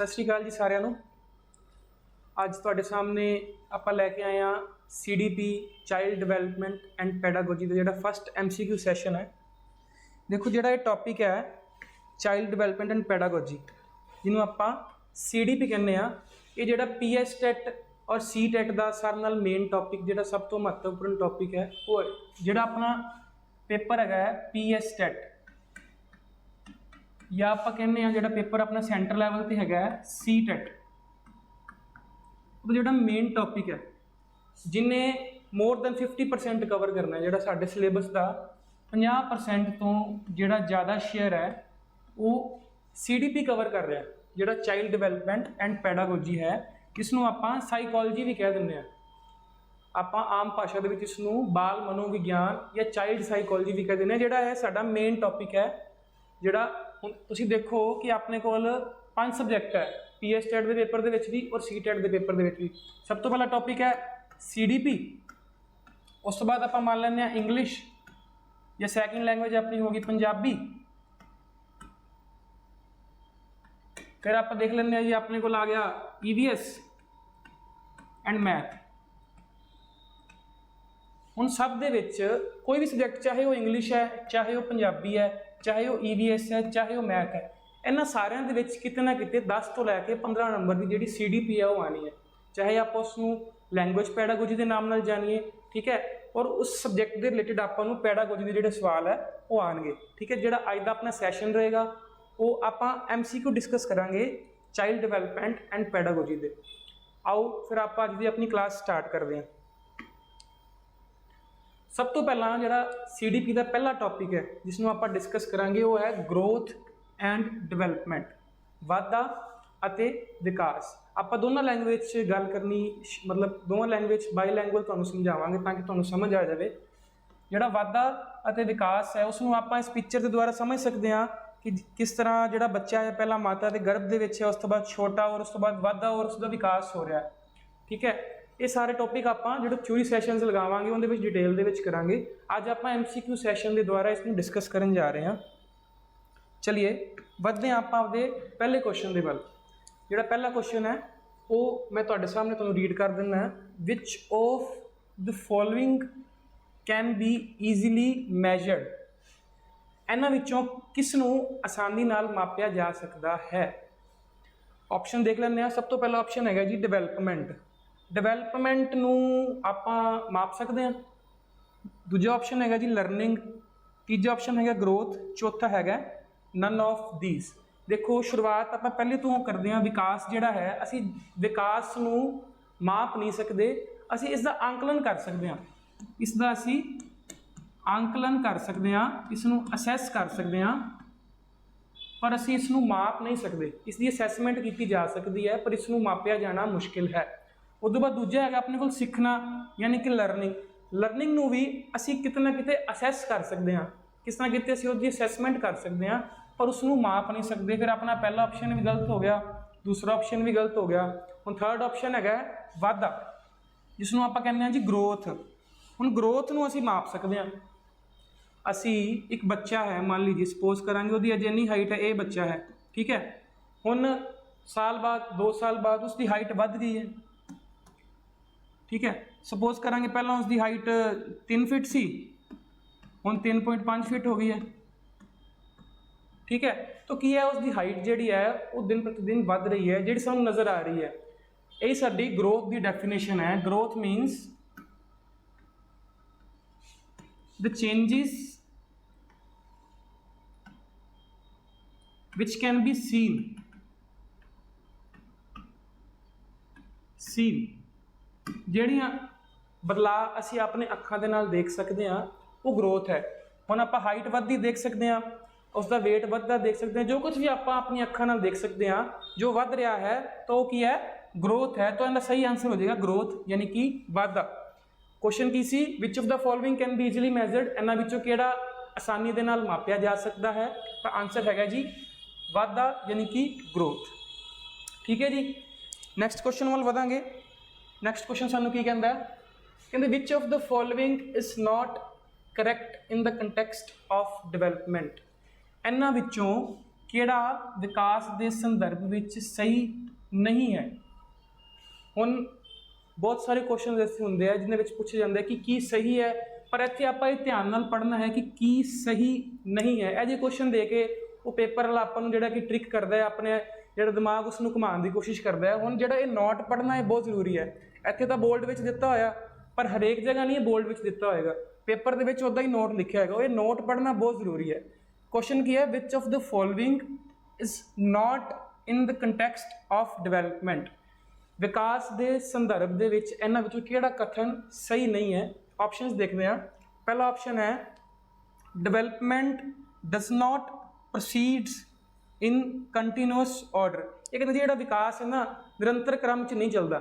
सत श्री अकाल जी सारिਆਂ ਨੂੰ। ਅੱਜ ਤੁਹਾਡੇ ਸਾਹਮਣੇ ਆਪਾਂ ਲੈ ਕੇ ਆਏ ਆ CDP child development and pedagogy ਦਾ ਜਿਹੜਾ ਫਸਟ MCQ ਸੈਸ਼ਨ ਹੈ। ਦੇਖੋ ਜਿਹੜਾ ਇਹ ਟੌਪਿਕ ਹੈ ਚਾਈਲਡ ਡਿਵੈਲਪਮੈਂਟ ਐਂਡ ਪੈਡਾਗੋਜੀ, ਜਿਹਨੂੰ ਆਪਾਂ CDP ਕਹਿੰਦੇ ਆ, ਇਹ ਜਿਹੜਾ PS ਟੈਟ ਔਰ CTET ਦਾ ਸਾਰਿਆਂ ਨਾਲ ਮੇਨ ਟੌਪਿਕ, ਜਿਹੜਾ ਸਭ ਤੋਂ ਮਹੱਤਵਪੂਰਨ ਟੌਪਿਕ ਹੈ, ਉਹ ਜਿਹੜਾ ਆਪਣਾ ਪੇਪਰ ਹੈਗਾ PS ਟੈਟ, या आप कहने जो पेपर अपना सेंटर लैवल पर है CTET, वो जो मेन टॉपिक है जिन्हें मोर दैन 50% कवर करना है, जो साढ़े सिलेबस का 50% तो जोड़ा ज़्यादा शेयर है वो CDP कवर कर रहा है। जोड़ा चाइल्ड डिवेलपमेंट एंड पैडागोजी है, इसनों आपां साइकोलॉजी भी कह दिंदे आ। आपां आम भाषा दे विच इसनों बाल मनोविज्ञान या चाइल्ड साइकोलॉजी भी कह दिंदे आ। जिहड़ा है साडा मेन टॉपिक है, जिहड़ा हुण तुसीं देखो कि अपने कोल 5 सबजैक्ट है PS टैट के पेपर दे विच भी और CTET के पेपर दे विच भी। सब तो पहला टॉपिक है CDP, उस तो बाद आपां मान लैंदे आ इंग्लिश या सैकेंड लैंग्वेज अपनी होगी पंजाबी, फिर आप देख लेंगे जी अपने को आ गया EVS एंड मैथ। हुण सब दे विच कोई भी सबजैक्ट, चाहे वो इंग्लिश है, चाहे वो पंजाबी है, चाहे वो EVS है, चाहे वो मैथ है, इन्हां सारियां दे विच किते ना किते 10 तो लैके 15 नंबर की जिहड़ी CDP है वो आनी है। चाहे आप उसनूं लैंगुएज पैडागोजी के नाम नाल जानीए, ठीक है, और उस सबजैक्ट के रिलेटिड आपां नूं पैडागोजी के जिहड़े सवाल है वो आएंगे, ठीक है। जिहड़ा अज दा अपना सैशन रहेगा वो आपां MCQ डिस्कस करांगे चाइल्ड डिवेलपमेंट एंड पैडागोजी दे। आओ फिर आपां अज दी अपनी क्लास स्टार्ट करदे हां। सब तो पहला जिहड़ा CDP का पहला टॉपिक है जिसनों आप डिस्कस करांगे वो है ग्रोथ एंड डिवेलपमेंट, वाधा अते विकास। आप दोनों लैंग्वेज गल करनी, मतलब दोनों लैंग्वेज बाई लैंग्वेज तुहानूं समझावांगे ताकि तुहानूं समझ आ जाए। जिहड़ा वाधा अते विकास है उसनूं आप इस पिक्चर के द्वारा समझ सकते हैं कि किस तरह जिहड़ा बच्चा है पहला माता के गर्भ दे विच है, उस तो बाद छोटा और उस तो बाद वाधा और उसका विकास हो रहा है, ठीक है। ये सारे टॉपिक आपां जो थ्योरी सैशनस लगावांगे उहदे विच डिटेल दे विच करांगे। अज आपां MCQ सैशन के द्वारा इसनूं डिस्कस करन जा रहे हैं। चलिए वधदे हां आपां आपदे पहले क्वेश्चन दे वल। जिहड़ा पहला क्वेश्चन है वो मैं तुहाडे सामने तुहानूं रीड कर दिंदा। Which of the following can be easily measured, इन्हां विचों किस नूं आसानी नाल मापिया जा सकदा है। ऑप्शन देख लैंदे हां। सब तो पहला ऑप्शन है जी डिवेलपमेंट। डिवेलपमेंट नूं आपां माप सकते हैं। दूजा ऑप्शन है जी लर्निंग, तीजा ऑप्शन है ग्रोथ, चौथा है नन ऑफ दीज। देखो शुरुआत आपां पहले तो करते हैं। विकास जिहड़ा है असी विकास नूं माप नहीं सकते, असी इसका आंकलन कर सकते हैं, इसका असी आंकलन कर सकते हैं, इसनूं असैस कर सकते हैं, पर असी इसनूं माप नहीं सकते। इसकी असैसमेंट की जा सकती है पर इसनूं मापिया जाना मुश्किल है। उस तो बाद दूजा है अपने को सीखना, यानी कि लर्निंग। लर्निंग नूं भी असी किते ना किते असैस कर सकते हैं, किस ना किते असी उसकी असैसमेंट कर सकते हैं, पर उसनूं माप नहीं सकते। फिर अपना पहला ऑप्शन भी गलत हो गया, दूसरा ऑप्शन भी गलत हो गया। हुण थर्ड ऑप्शन है वाधा, जिसनूं आपां कहने जी ग्रोथ। हुण ग्रोथ नूं असी माप सकते हैं। असी एक बच्चा है, मान लीजिए सपोज करांगे उसकी अजे इन्नी हाइट है, ये बच्चा है, ठीक है। हुण साल बाद 2 साल बाद उसकी हाइट वध गई है, ठीक है। सपोज करांगे पहला उसकी हाइट 3 फिट सी, हुण 3.5 फिट हो गई है, ठीक है। तो की है उसकी हाइट जिहड़ी है वो दिन प्रतिदिन वध रही है, जिहड़ी सानूं नज़र आ रही है। यही साडी ग्रोथ की डेफिनेशन है। Growth मीनस the changes which can be seen ਜਿਹੜੀਆਂ बदलाव असी अपने अखां दे नाल देख सकते हैं वो ग्रोथ है। हुण आपां हाइट वधदी देख सकते हैं, उसका वेट वधदा देख सकते हैं, जो कुछ भी आपां अपनी अखां नाल देख सकते हैं जो वध रहा है तो वो की है ग्रोथ है। तो इहदा सही आंसर हो जाएगा ग्रोथ, यानी कि वाधा। क्वेश्चन की सी which of the following can be easily measured, इन्हां विचों किहड़ा आसानी दे नाल मापिया जा सकता है। तो आंसर है जी वाधा, यानी कि ग्रोथ, ठीक है जी। नैक्सट क्वेश्चन वाल वधांगे। नैक्सट क्वेश्चन सानूं की कहंदा है, कहंदे which of the following is not correct in the context of development. इन्हां विचों ਕਿਹੜਾ ਵਿਕਾਸ ਦੇ ਸੰਦਰਭ ਵਿੱਚ ਸਹੀ ਨਹੀਂ ਹੈ। ਹੁਣ ਬਹੁਤ ਸਾਰੇ ਕੁਐਸਚਨ ਐਸੇ ਹੁੰਦੇ ਆ ਜਿਨ੍ਹਾਂ ਵਿੱਚ ਪੁੱਛੇ ਜਾਂਦੇ ਕਿ ਕੀ ਸਹੀ ਹੈ, ਪਰ ਇੱਥੇ ਆਪਾਂ ਇਹ ਧਿਆਨ ਨਾਲ ਪੜ੍ਹਨਾ ਹੈ ਕਿ ਕੀ ਸਹੀ ਨਹੀਂ ਹੈ। ਇਹ ਜਿਹੇ ਕੁਐਸਚਨ ਦੇ ਕੇ ਉਹ ਪੇਪਰ ਵਾਲਾ ਆਪਾਂ ਨੂੰ ਜਿਹੜਾ ਕਿ ਟ੍ਰਿਕ ਕਰਦਾ ਹੈ, ਆਪਣੇ ਜਿਹੜਾ ਦਿਮਾਗ ਉਸ ਨੂੰ ਘੁਮਾਉਣ ਦੀ ਕੋਸ਼ਿਸ਼ ਕਰਦਾ ਹੈ। ਹੁਣ ਜਿਹੜਾ ਇਹ ਨੋਟ ਪੜ੍ਹਨਾ ਇਹ ਬਹੁਤ ਜ਼ਰੂਰੀ ਹੈ। ਇੱਥੇ ਤਾਂ ਬੋਲਡ ਵਿੱਚ ਦਿੱਤਾ ਹੋਇਆ, ਪਰ ਹਰੇਕ ਜਗ੍ਹਾ ਨਹੀਂ ਇਹ ਬੋਲਡ ਵਿੱਚ ਦਿੱਤਾ ਹੋਏਗਾ, ਪੇਪਰ ਦੇ ਵਿੱਚ ਉੱਦਾਂ ਹੀ ਨੋਟ ਲਿਖਿਆ ਹੋਏਗਾ। ਉਹ ਇਹ ਨੋਟ ਪੜ੍ਹਨਾ ਬਹੁਤ ਜ਼ਰੂਰੀ ਹੈ। ਕੁਐਸਚਨ ਕੀ ਹੈ, which of the following is not in the context of development. ਵਿਕਾਸ ਦੇ ਸੰਦਰਭ ਦੇ ਵਿੱਚ ਇਹਨਾਂ ਵਿੱਚੋਂ ਕਿਹੜਾ ਕਥਨ ਸਹੀ ਨਹੀਂ ਹੈ। ਆਪਸ਼ਨਸ ਦੇਖਦੇ ਹਾਂ। ਪਹਿਲਾ ਆਪਸ਼ਨ ਹੈ development does not proceeds in continuous order. ਇਹ ਕਹਿੰਦੇ ਜਿਹੜਾ ਵਿਕਾਸ ਹੈ ਨਾ ਨਿਰੰਤਰ ਕ੍ਰਮ 'ਚ ਨਹੀਂ ਚੱਲਦਾ।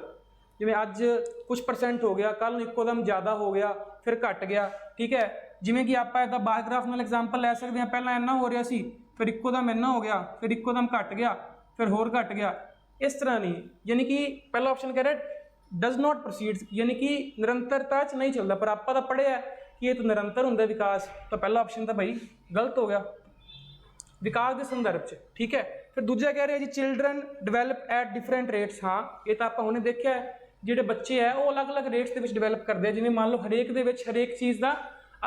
ਜਿਵੇਂ ਅੱਜ ਕੁਝ % ਹੋ ਗਿਆ, ਕੱਲ੍ਹ ਨੂੰ ਇੱਕੋਦਮ ਜ਼ਿਆਦਾ ਹੋ ਗਿਆ, ਫਿਰ ਘਟ ਗਿਆ, ਠੀਕ ਹੈ। ਜਿਵੇਂ ਕਿ ਆਪਾਂ ਇਹਦਾ ਬਾਰ ਗ੍ਰਾਫ ਨਾਲ ਐਗਜ਼ਾਮਪਲ ਲੈ ਸਕਦੇ ਹਾਂ। ਪਹਿਲਾਂ ਇੰਨਾ ਹੋ ਰਿਹਾ ਸੀ, ਫਿਰ ਇੱਕੋਦਮ ਇੰਨਾ ਹੋ ਗਿਆ, ਫਿਰ ਇੱਕੋਦਮ ਘਟ ਗਿਆ, ਫਿਰ ਹੋਰ ਘਟ ਗਿਆ। ਇਸ ਤਰ੍ਹਾਂ ਨਹੀਂ, ਯਾਨੀ ਕਿ ਪਹਿਲਾ ਆਪਸ਼ਨ ਕਹਿ ਰਿਹਾ ਡਸ ਨਾਟ ਪ੍ਰੋਸੀਡਸ, ਯਾਨੀ ਕਿ ਨਿਰੰਤਰਤਾ 'ਚ ਨਹੀਂ ਚੱਲਦਾ। ਪਰ ਆਪਾਂ ਤਾਂ ਪੜ੍ਹਿਆ ਕਿ ਇਹ ਤਾਂ ਨਿਰੰਤਰ ਹੁੰਦਾ ਵਿਕਾਸ, ਤਾਂ ਪਹਿਲਾ ਆਪਸ਼ਨ ਤਾਂ ਭਾਈ ਗਲਤ ਹੋ ਗਿਆ ਵਿਕਾਸ ਦੇ ਸੰਦਰਭ 'ਚ, ਠੀਕ ਹੈ। ਫਿਰ ਦੂਜਾ ਕਹਿ ਰਿਹਾ ਜੀ children develop at different rates. ਹਾਂ, ਇਹ ਤਾਂ ਆਪਾਂ ਹੁਣੇ ਦੇਖਿਆ ਹੈ, ਜਿਹੜੇ ਬੱਚੇ ਹੈ ਉਹ ਅਲੱਗ-ਅਲੱਗ ਰੇਟਸ ਦੇ ਵਿੱਚ ਡਿਵੈਲਪ ਕਰਦੇ ਆ। ਜਿਵੇਂ ਮੰਨ ਲਓ ਹਰੇਕ ਦੇ ਵਿੱਚ ਹਰੇਕ ਚੀਜ਼ ਦਾ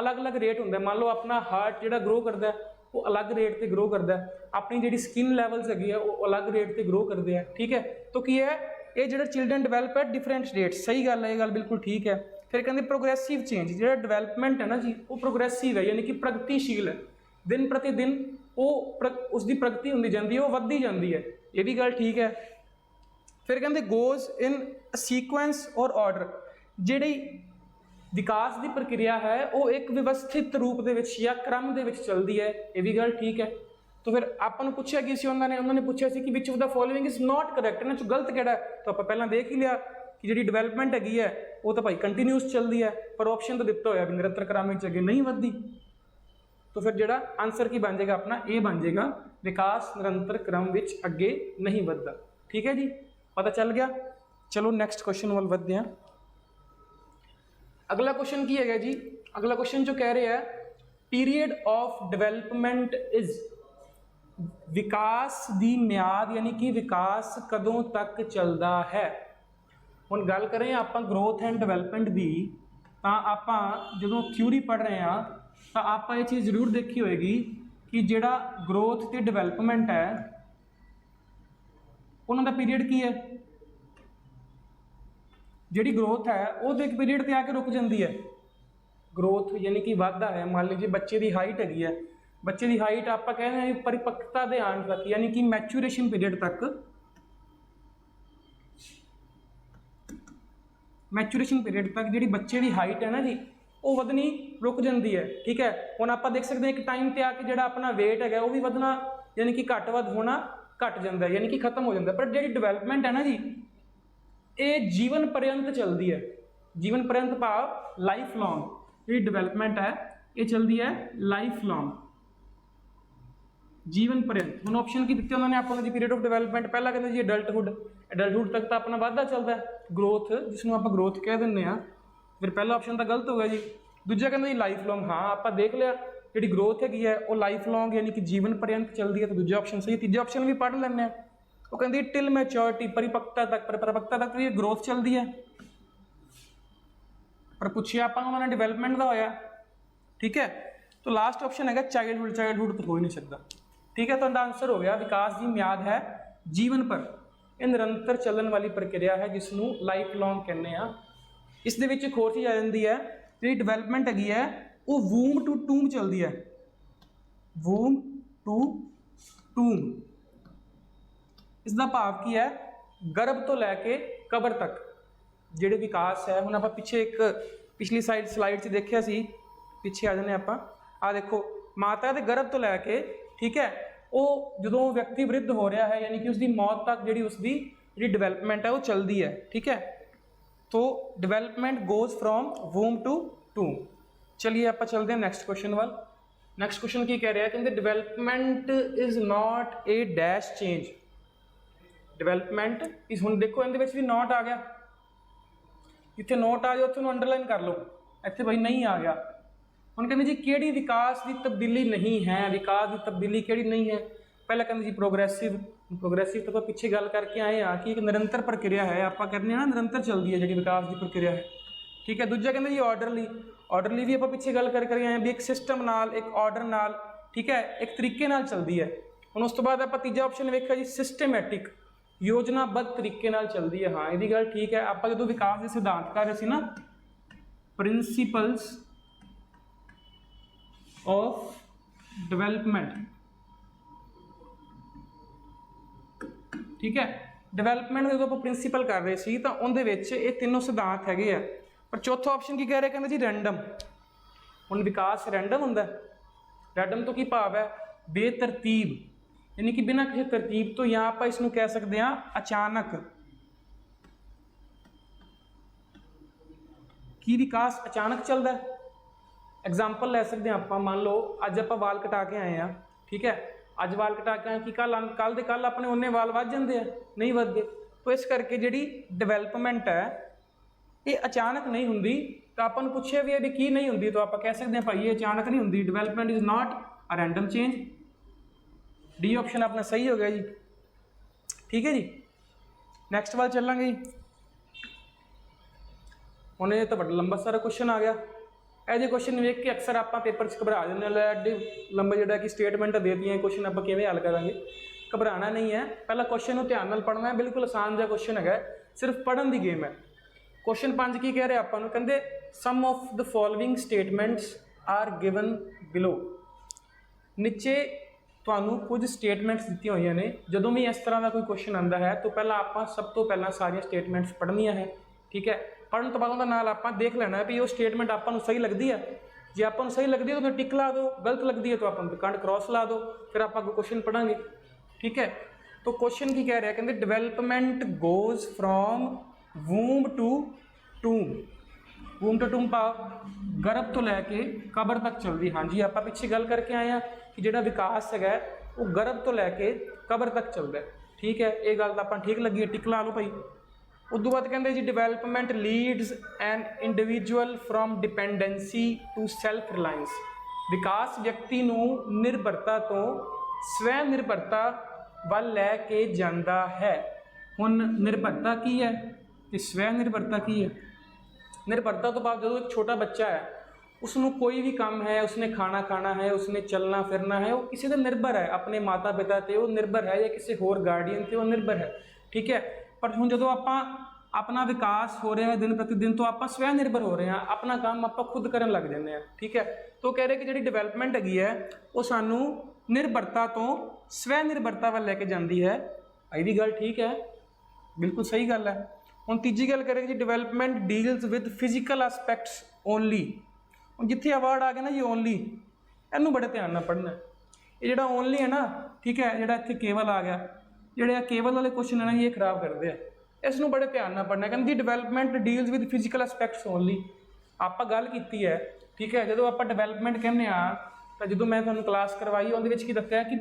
ਅਲੱਗ-ਅਲੱਗ ਰੇਟ ਹੁੰਦਾ। ਮੰਨ ਲਓ ਆਪਣਾ ਹਾਰਟ ਜਿਹੜਾ ਗਰੋ ਕਰਦਾ ਉਹ ਅਲੱਗ ਰੇਟ ਤੇ ਗਰੋ ਕਰਦਾ, ਆਪਣੀ ਜਿਹੜੀ ਸਕਿਨ ਲੈਵਲਸ ਹੈਗੀ ਆ ਉਹ ਅਲੱਗ ਰੇਟ ਤੇ ਗਰੋ ਕਰਦੇ ਆ, ਠੀਕ ਹੈ। ਤਾਂ ਕੀ ਹੈ, ਇਹ ਜਿਹੜਾ children develop at different rates, ਸਹੀ ਗੱਲ ਹੈ, ਇਹ ਗੱਲ ਬਿਲਕੁਲ ਠੀਕ ਹੈ। ਫਿਰ ਕਹਿੰਦੇ ਪ੍ਰੋਗਰੈਸਿਵ ਚੇਂਜ, ਜਿਹੜਾ ਡਿਵੈਲਪਮੈਂਟ ਹੈ ਨਾ ਜੀ ਉਹ ਪ੍ਰੋਗਰੈਸਿਵ ਹੈ, ਯਾਨੀ ਕਿ ਪ੍ਰਗਤੀਸ਼ੀਲ ਹੈ। ਦਿਨ ਪ੍ਰਤੀ ਦਿਨ ਉਹ ਉਸਦੀ ਪ੍ਰਗਤੀ ਹੁੰਦੀ ਜਾਂਦੀ ਹੈ, ਉਹ ਵੱਧਦੀ ਜਾਂਦੀ ਹੈ, ਇਹ ਵੀ ਗੱਲ ਠੀਕ ਹੈ। ਫਿਰ ਕਹਿੰਦੇ ਗੋਜ਼ ਇਨ ਸੀਕੁਐਂਸ ਔਰ ਆਰਡਰ, ਜਿਹੜੀ ਵਿਕਾਸ ਦੀ ਪ੍ਰਕਿਰਿਆ ਹੈ ਉਹ ਇੱਕ ਵਿਵਸਥਿਤ ਰੂਪ ਦੇ ਵਿੱਚ ਜਾਂ ਕ੍ਰਮ ਦੇ ਵਿੱਚ ਚੱਲਦੀ ਹੈ, ਇਹ ਵੀ ਗੱਲ ਠੀਕ ਹੈ। ਤਾਂ ਫਿਰ ਆਪਾਂ ਨੂੰ ਪੁੱਛਿਆ ਕੀ ਸੀ, ਉਹਨਾਂ ਨੇ ਪੁੱਛਿਆ ਸੀ ਕਿ which of the following is not correct, ਇਹਨਾਂ 'ਚੋਂ ਗਲਤ ਕਿਹੜਾ ਹੈ। ਤਾਂ ਆਪਾਂ ਪਹਿਲਾਂ ਦੇਖ ਹੀ ਲਿਆ ਕਿ ਜਿਹੜੀ ਡਿਵੈਲਪਮੈਂਟ ਹੈਗੀ ਹੈ ਉਹ ਤਾਂ ਭਾਈ ਕੰਟੀਨਿਊਸ ਚੱਲਦੀ ਹੈ, ਪਰ ਆਪਸ਼ਨ ਤਾਂ ਦਿੱਤਾ ਹੋਇਆ ਵੀ ਨਿਰੰਤਰ ਕ੍ਰਮ ਵਿੱਚ ਅੱਗੇ ਨਹੀਂ ਵੱਧਦੀ। ਤਾਂ ਫਿਰ ਜਿਹੜਾ ਆਨਸਰ ਕੀ ਬਣ ਜਾਏਗਾ ਆਪਣਾ, ਇਹ ਬਣ ਜਾਏਗਾ ਵਿਕਾਸ ਨਿਰੰਤਰ ਕ੍ਰਮ ਵਿੱਚ ਅੱਗੇ ਨਹੀਂ ਵੱਧਦਾ, ਠੀਕ ਹੈ ਜੀ, ਪਤਾ ਚੱਲ ਗਿਆ। ਚਲੋ ਨੈਕਸਟ ਕੁਐਸਚਨ ਵੱਲ ਵੱਧਦੇ ਹਾਂ। ਅਗਲਾ ਕੁਐਸਚਨ ਕੀ ਹੈਗਾ ਜੀ, ਅਗਲਾ ਕੁਐਸਚਨ ਜੋ ਕਹਿ ਰਿਹਾ ਹੈ ਪੀਰੀਅਡ ਆਫ ਡਿਵੈਲਪਮੈਂਟ ਇਜ਼, ਵਿਕਾਸ ਦੀ ਮਿਆਦ ਯਾਨੀ ਕਿ ਵਿਕਾਸ ਕਦੋਂ ਤੱਕ ਚੱਲਦਾ ਹੈ। ਹੁਣ ਗੱਲ ਕरें ਆਪਾਂ ਗਰੋਥ ਐਂਡ ਡਿਵੈਲਪਮੈਂਟ ਦੀ, ਤਾਂ ਆਪਾਂ ਜਦੋਂ ਥਿਊਰੀ ਪੜ੍ਹ ਰਹੇ ਹਾਂ ਤਾਂ ਆਪਾਂ ਇਹ ਚੀਜ਼ ਜ਼ਰੂਰ ਦੇਖੀ ਹੋਏਗੀ ਕਿ ਜਿਹੜਾ ਗਰੋਥ ਤੇ ਡਿਵੈਲਪਮੈਂਟ ਹੈ ਉਹਨਾਂ ਦਾ ਪੀਰੀਅਡ ਕੀ ਹੈ। ਜਿਹੜੀ ਗਰੋਥ ਹੈ ਉਹ ਤਾਂ ਇੱਕ ਪੀਰੀਅਡ ਤੇ ਆ ਕੇ ਰੁਕ ਜਾਂਦੀ ਹੈ। ਗਰੋਥ ਯਾਨੀ ਕਿ ਵਾਧਾ ਹੈ। ਮੰਨ ਲੀजिए ਬੱਚੇ ਦੀ ਹਾਈਟ ਹੈਗੀ ਹੈ, ਬੱਚੇ ਦੀ ਹਾਈਟ ਆਪਾਂ ਕਹਿੰਦੇ ਹਾਂ ਪਰਿਪੱਕਤਾ ਦੇ ਆਉਣ ਤੱਕ ਯਾਨੀ ਕਿ ਮੈਚੂਰੇਸ਼ਨ ਪੀਰੀਅਡ ਤੱਕ, ਮੈਚੂਰੇਸ਼ਨ ਪੀਰੀਅਡ ਤੱਕ ਜਿਹੜੀ ਬੱਚੇ ਦੀ ਹਾਈਟ ਹੈ ਨਾ ਜੀ ਉਹ ਵਧਣੀ ਰੁਕ ਜਾਂਦੀ ਹੈ, ਠੀਕ ਹੈ। ਹੁਣ ਆਪਾਂ ਦੇਖ ਸਕਦੇ ਹਾਂ ਇੱਕ ਟਾਈਮ ਤੇ ਆ ਕੇ ਜਿਹੜਾ ਆਪਣਾ weight ਹੈਗਾ ਉਹ ਵੀ ਵਧਣਾ ਯਾਨੀ ਕਿ ਘੱਟ ਵੱਧ ਹੋਣਾ ਘਟ ਜਾਂਦਾ ਯਾਨੀ ਕਿ ਖਤਮ ਹੋ ਜਾਂਦਾ। ਪਰ ਜਿਹੜੀ ਡਿਵੈਲਪਮੈਂਟ ਹੈ ਨਾ ਜੀ ਇਹ ਜੀਵਨ ਪਰਯੰਤ ਚੱਲਦੀ ਹੈ। ਜੀਵਨ ਪਰਯੰਤ ਭਾਵ ਲਾਈਫ ਲੌਂਗ, ਜਿਹੜੀ ਡਿਵੈਲਪਮੈਂਟ ਹੈ ਇਹ ਚੱਲਦੀ ਹੈ ਲਾਈਫ ਲੌਂਗ, ਜੀਵਨ ਪਰਯੰਤ। ਹੁਣ ਆਪਸ਼ਨ ਕੀ ਦਿੱਤੇ ਉਹਨਾਂ ਨੇ ਆਪਾਂ ਨੂੰ ਜੀ ਪੀਰੀਅਡ ਆਫ ਡਿਵੈਲਪਮੈਂਟ, ਪਹਿਲਾਂ ਕਹਿੰਦੇ ਜੀ ਅਡਲਟਹੁੱਡ ਤੱਕ ਤਾਂ ਆਪਣਾ ਵਾਧਾ ਚੱਲਦਾ ਹੈ, ਗਰੋਥ ਜਿਸ ਨੂੰ ਆਪਾਂ ਗਰੋਥ ਕਹਿ ਦਿੰਦੇ ਹਾਂ। ਫਿਰ ਪਹਿਲਾ ਆਪਸ਼ਨ ਤਾਂ ਗਲਤ ਹੋ ਗਿਆ ਜੀ। ਦੂਜਾ ਕਹਿੰਦਾ ਜੀ ਲਾਈਫ ਲੌਂਗ, ਹਾਂ ਆਪਾਂ ਦੇਖ ਲਿਆ ਜਿਹੜੀ ਗਰੋਥ ਹੈਗੀ ਹੈ ਉਹ ਲਾਈਫ ਲੌਂਗ ਯਾਨੀ ਕਿ ਜੀਵਨ ਪਰਯੰਤ ਚੱਲਦੀ ਹੈ, ਤਾਂ ਦੂਜਾ ਆਪਸ਼ਨ ਸਹੀ। ਤੀਜਾ ਆਪਸ਼ਨ ਵੀ ਪੜ੍ਹ ਲੈਂਦੇ ਹਾਂ, ਉਹ ਕਹਿੰਦੀ ਟਿਲ ਮੈਚੋਰਿਟੀ, ਪਰਿਪੱਕਤਾ ਤੱਕ, ਪਰਿਪੱਕਤਾ ਤੱਕ ਵੀ ਗਰੋਥ ਚੱਲਦੀ ਹੈ। ਪਰ ਪੁੱਛਿਆ ਆਪਾਂ ਉਹਨਾਂ ਨੇ ਡਿਵੈਲਪਮੈਂਟ ਦਾ ਹੋਇਆ, ਠੀਕ ਹੈ। ਤਾਂ ਲਾਸਟ ਆਪਸ਼ਨ ਹੈਗਾ ਚਾਈਲਡਹੁੱਡ ਤਾਂ ਹੋ ਹੀ ਨਹੀਂ ਸਕਦਾ, ਠੀਕ ਹੈ। ਤੁਹਾਡਾ ਆਨਸਰ ਹੋ ਗਿਆ ਵਿਕਾਸ ਦੀ ਮਿਆਦ ਹੈ ਜੀਵਨ ਭਰ, ਇਹ ਨਿਰੰਤਰ ਚੱਲਣ ਵਾਲੀ ਪ੍ਰਕਿਰਿਆ ਹੈ ਜਿਸ ਨੂੰ ਲਾਈਫ ਲੌਂਗ ਕਹਿੰਦੇ ਆ। ਇਸ ਦੇ ਵਿੱਚ ਇੱਕ ਹੋਰ ਚੀਜ਼ ਆ ਜਾਂਦੀ ਹੈ, ਜਿਹੜੀ ਡਿਵੈਲਪਮੈਂਟ ਹੈਗੀ ਹੈ ਉਹ ਵੂਮ ਟੂ ਟੂਮ ਚੱਲਦੀ ਹੈ, ਵੂਮ ਟੂ ਟੂਮ। ਇਸ ਦਾ ਭਾਵ ਕੀ ਹੈ, ਗਰਭ ਤੋਂ ਲੈ ਕੇ ਕਬਰ ਤੱਕ ਜਿਹੜੇ ਵਿਕਾਸ ਹੈ। ਹੁਣ ਆਪਾਂ ਪਿੱਛੇ ਇੱਕ ਪਿਛਲੀ ਸਲਾਈਡ 'ਚ ਦੇਖਿਆ ਸੀ, ਪਿੱਛੇ ਆ ਜਾਂਦੇ ਆਪਾਂ, ਆਹ ਦੇਖੋ ਮਾਤਾ ਦੇ ਗਰਭ ਤੋਂ ਲੈ ਕੇ, ਠੀਕ ਹੈ, ਉਹ ਜਦੋਂ ਵਿਅਕਤੀ ਵਿਰੁੱਧ ਹੋ ਰਿਹਾ ਹੈ ਯਾਨੀ ਕਿ ਉਸਦੀ ਮੌਤ ਤੱਕ ਜਿਹੜੀ ਉਸਦੀ ਜਿਹੜੀ ਡਿਵੈਲਪਮੈਂਟ ਹੈ ਉਹ ਚੱਲਦੀ ਹੈ, ਠੀਕ ਹੈ। तो development goes from womb to टूम। चलिए आप चलते हैं नेक्स्ट क्वेश्चन वाल। नेक्स्ट क्वेश्चन की कह रहा है कि development is not a dash change. Development is, हुण देखो इहदे विच भी नॉट आ गया, जिथे नॉट आ जाए उत्थे अंडरलाइन कर लो, इत्थे भाई नहीं आ गया। हुण कहंदे जी किहड़ी विकास की तब्दीली नहीं है, विकास की तब्दीली किहड़ी नहीं है। पहला कहते जी प्रोग्रेसिव तो ਆਪਾਂ ਪਿੱਛੇ ਗੱਲ ਕਰਕੇ ਆਏ ਆ ਕਿ ਇੱਕ ਨਿਰੰਤਰ ਪ੍ਰਕਿਰਿਆ ਹੈ, ਆਪਾਂ ਕਰਨੇ ਆ ਨਿਰੰਤਰ ਚੱਲਦੀ ਹੈ ਜਿਹੜੀ ਵਿਕਾਸ ਦੀ ਪ੍ਰਕਿਰਿਆ ਹੈ, ਠੀਕ ਹੈ। ਦੂਜਾ ਕਹਿੰਦੇ ਜੀ ਆਰਡਰਲੀ ਵੀ ਆਪਾਂ ਪਿੱਛੇ ਗੱਲ ਕਰਕੇ ਆਏ ਆ ਵੀ ਇੱਕ ਸਿਸਟਮ ਨਾਲ, ਇੱਕ ਆਰਡਰ ਨਾਲ, ਠੀਕ ਹੈ, ਇੱਕ ਤਰੀਕੇ ਨਾਲ ਚੱਲਦੀ ਹੈ। ਹੁਣ ਉਸ ਤੋਂ ਬਾਅਦ ਆਪਾਂ ਤੀਜਾ ਆਪਸ਼ਨ ਵੇਖਿਆ ਜੀ ਸਿਸਟਮੈਟਿਕ, ਯੋਜਨਾਬੱਧ ਤਰੀਕੇ ਨਾਲ ਚੱਲਦੀ ਹੈ। ਹਾਂ, ਇਹਦੀ ਗੱਲ ਠੀਕ ਹੈ। ਆਪਾਂ ਜਦੋਂ ਵਿਕਾਸ ਦੇ ਸਿਧਾਂਤ ਕਰ ਰਹੇ ਸੀ ਨਾ, ਪ੍ਰਿੰਸੀਪਲਸ ਆਫ ਡਿਵੈਲਪਮੈਂਟ, ठीक है, डिवेलपमेंट जो आप प्रिंसीपल कर रहे सी, तो उनके विच ये तीनों सिद्धांत हैगे आ। पर चौथा ऑप्शन की कह रहे, कहते जी रैंडम। हुण विकास रैंडम हुंदा, रैंडम तो की भाव है बेतरतीब, यानी कि बिना किसी तरतीब तो, या आप इसनूं कह सकते हैं अचानक। की विकास अचानक चलता है? एग्जाम्पल लै सकते हैं आप, मान लो अज आप वाल कटा के आए हैं, ठीक है, अज वाल कटा के कि कल दे कल अपने उन्ने वाल वध जाते हैं, नहीं वधदे। तो इस करके जिहड़ी डिवेलपमेंट है ये अचानक नहीं हुंदी। तो आपां नूं पुछिया भी है भी की नहीं हुंदी, तो आप कह सकते हैं भाई ये अचानक नहीं हुंदी, development is not a random change. D option अपना सही हो गया जी, ठीक है जी। नैक्सट वाल चलांगे जी। हुण ये तो बड़ा लंबा सारा क्वेश्चन आ गया। ऐसे क्वेश्चन वेख के अक्सर आप पेपर च घबरा जाते हैं, एडे लंबे जो कि स्टेटमेंट दे दी क्वेश्चन आप किवें हल करांगे। घबराना नहीं है, पहला क्वेश्चन को ध्यान नाल पढ़ना है। बिल्कुल आसान जिहा क्वेश्चन है, सिर्फ पढ़न की गेम है। क्वेश्चन 5 की कह रहे आपां नूं, कहंदे some of the following statements are given below. नीचे तुहानूं कुछ स्टेटमेंट्स दित्तियां होईयां ने। जदों भी इस तरह का कोई क्वेश्चन आंदा है तो पहला आपां सब तो पहला सारियां स्टेटमेंट्स पढ़नियां है, ठीक है। पढ़ने तो बाद उहदे नाल आपां देख लेना है भी वो स्टेटमेंट आपां नूं सही लगती है। जे आपां नूं सही लगती है तो फिर टिक ला दो, गलत लगती है तो आपां कंड क्रॉस ला दो, फिर आपां अगे क्वेश्चन पढ़ांगे, ठीक है। तो क्वेश्चन की कह रहा है, कहते development goes from womb to tomb. Womb to tomb भाव गर्भ तो लैके कबर तक चलती। हाँ जी, आपां पिछे गल करके आए हैं कि जिहड़ा विकास है वो गर्भ तो लैके कबर तक चलता है, ठीक है। ये गल आपां ठीक लगी है, टिक ला लो भाई। उस बाद कहते जी development leads an individual from dependency to self reliance. विकास व्यक्ति नूं निर्भरता तो स्वै निर्भरता वल लैके जांदा है। हुण निर्भरता की है ते स्वै निर्भरता की है? निर्भरता तो बाद जो एक छोटा बच्चा है उसनूं कोई भी काम है, उसने खाना है, उसने चलना फिरना है, वो किसी पर निर्भर है, अपने माता पिता ते वो निर्भर है या किसी होर गार्डियन ते वो निर्भर है, ठीक है। पर हुण जदों आपां अपना विकास हो रहा है दिन प्रति दिन तो आप स्वै निर्भर हो रहे हैं, अपना काम आप खुद करन लग जाते हैं, ठीक है। तो कह रहे कि जी डिवेलपमेंट हैगी है वो सानू निर्भरता तो स्वै निर्भरता वाल लैके जाती है। ये भी गल ठीक है, बिल्कुल सही गल है। हुण तीजी गल करें जी development deals with physical aspects only. हुण जिथे अवार्ड आ गया ना जी ओनली, इनू बड़े ध्यान नाल पढ़ना। ये जो ओनली है ना, ठीक है, जो इत्थे केवल आ गया, जोड़े केवल वाले क्वेश्चन है ना ये खराब करते हैं, इसनों बड़े ध्यान नाल पढ़ना। कहते जी development deals with physical aspects only. आप गल की है, ठीक है, जो आप डिवेलपमेंट कहने तो जो मैं तुहानूं क्लास करवाई उहदे विच की दस्सिया कि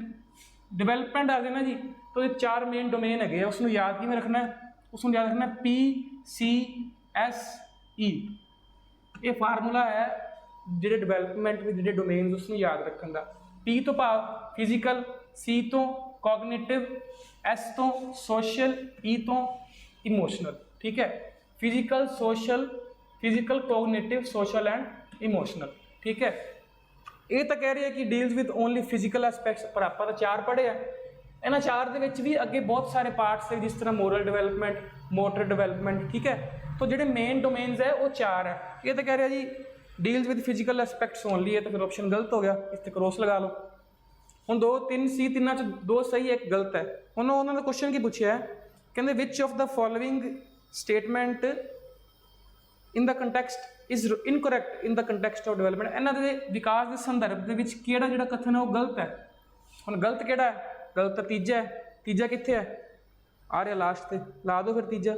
डिवेलपमेंट आ गए ना जी तो ये 4 मेन डोमेन है, उसनूं याद किवें रखना है? उसनूं याद रखना PCSE। ये फार्मूला है जिहड़े डिवेलपमेंट विद जिहड़े डोमेन उसनूं याद रखण दा। P तो भाव फिजिकल, C तो कॉग्निटिव, S तो सोशल, E तो इमोशनल, ठीक है। Physical, social, physical, cognitive, social and emotional, ठीक है। ये तो कह रही है कि डील्स विद ओनली फिजिकल एस्पैक्ट्स, पर आप तो 4 पढ़े हैं। इन्हां 4 दे विच भी अगे बहुत सारे पार्ट्स है, जिस तरह मोरल डिवेलपमेंट, मोटर डिवेलपमेंट, ठीक है। तो जिहड़े मेन डोमेन्स है वो 4 है। ये तो कह रहा जी deals with physical aspects only है, तो फिर ऑप्शन गलत हो गया, इस पर क्रॉस लगा लो। हुण 2 3 सी, तिन्नां च 2 सही एक गलत है। हुण उन्होंने क्वेश्चन की पूछा है, कहते which of the following statement in the context is incorrect in the context of development. इन्हां दे विकास के संदर्भ के विच किहड़ा जिहड़ा कथन है वो गलत है। हुण गलत किहड़ा है? गलत तो तीजा है। तीजा कित्थे है? आ रहा लास्ट ते, ला दो फिर तीजा।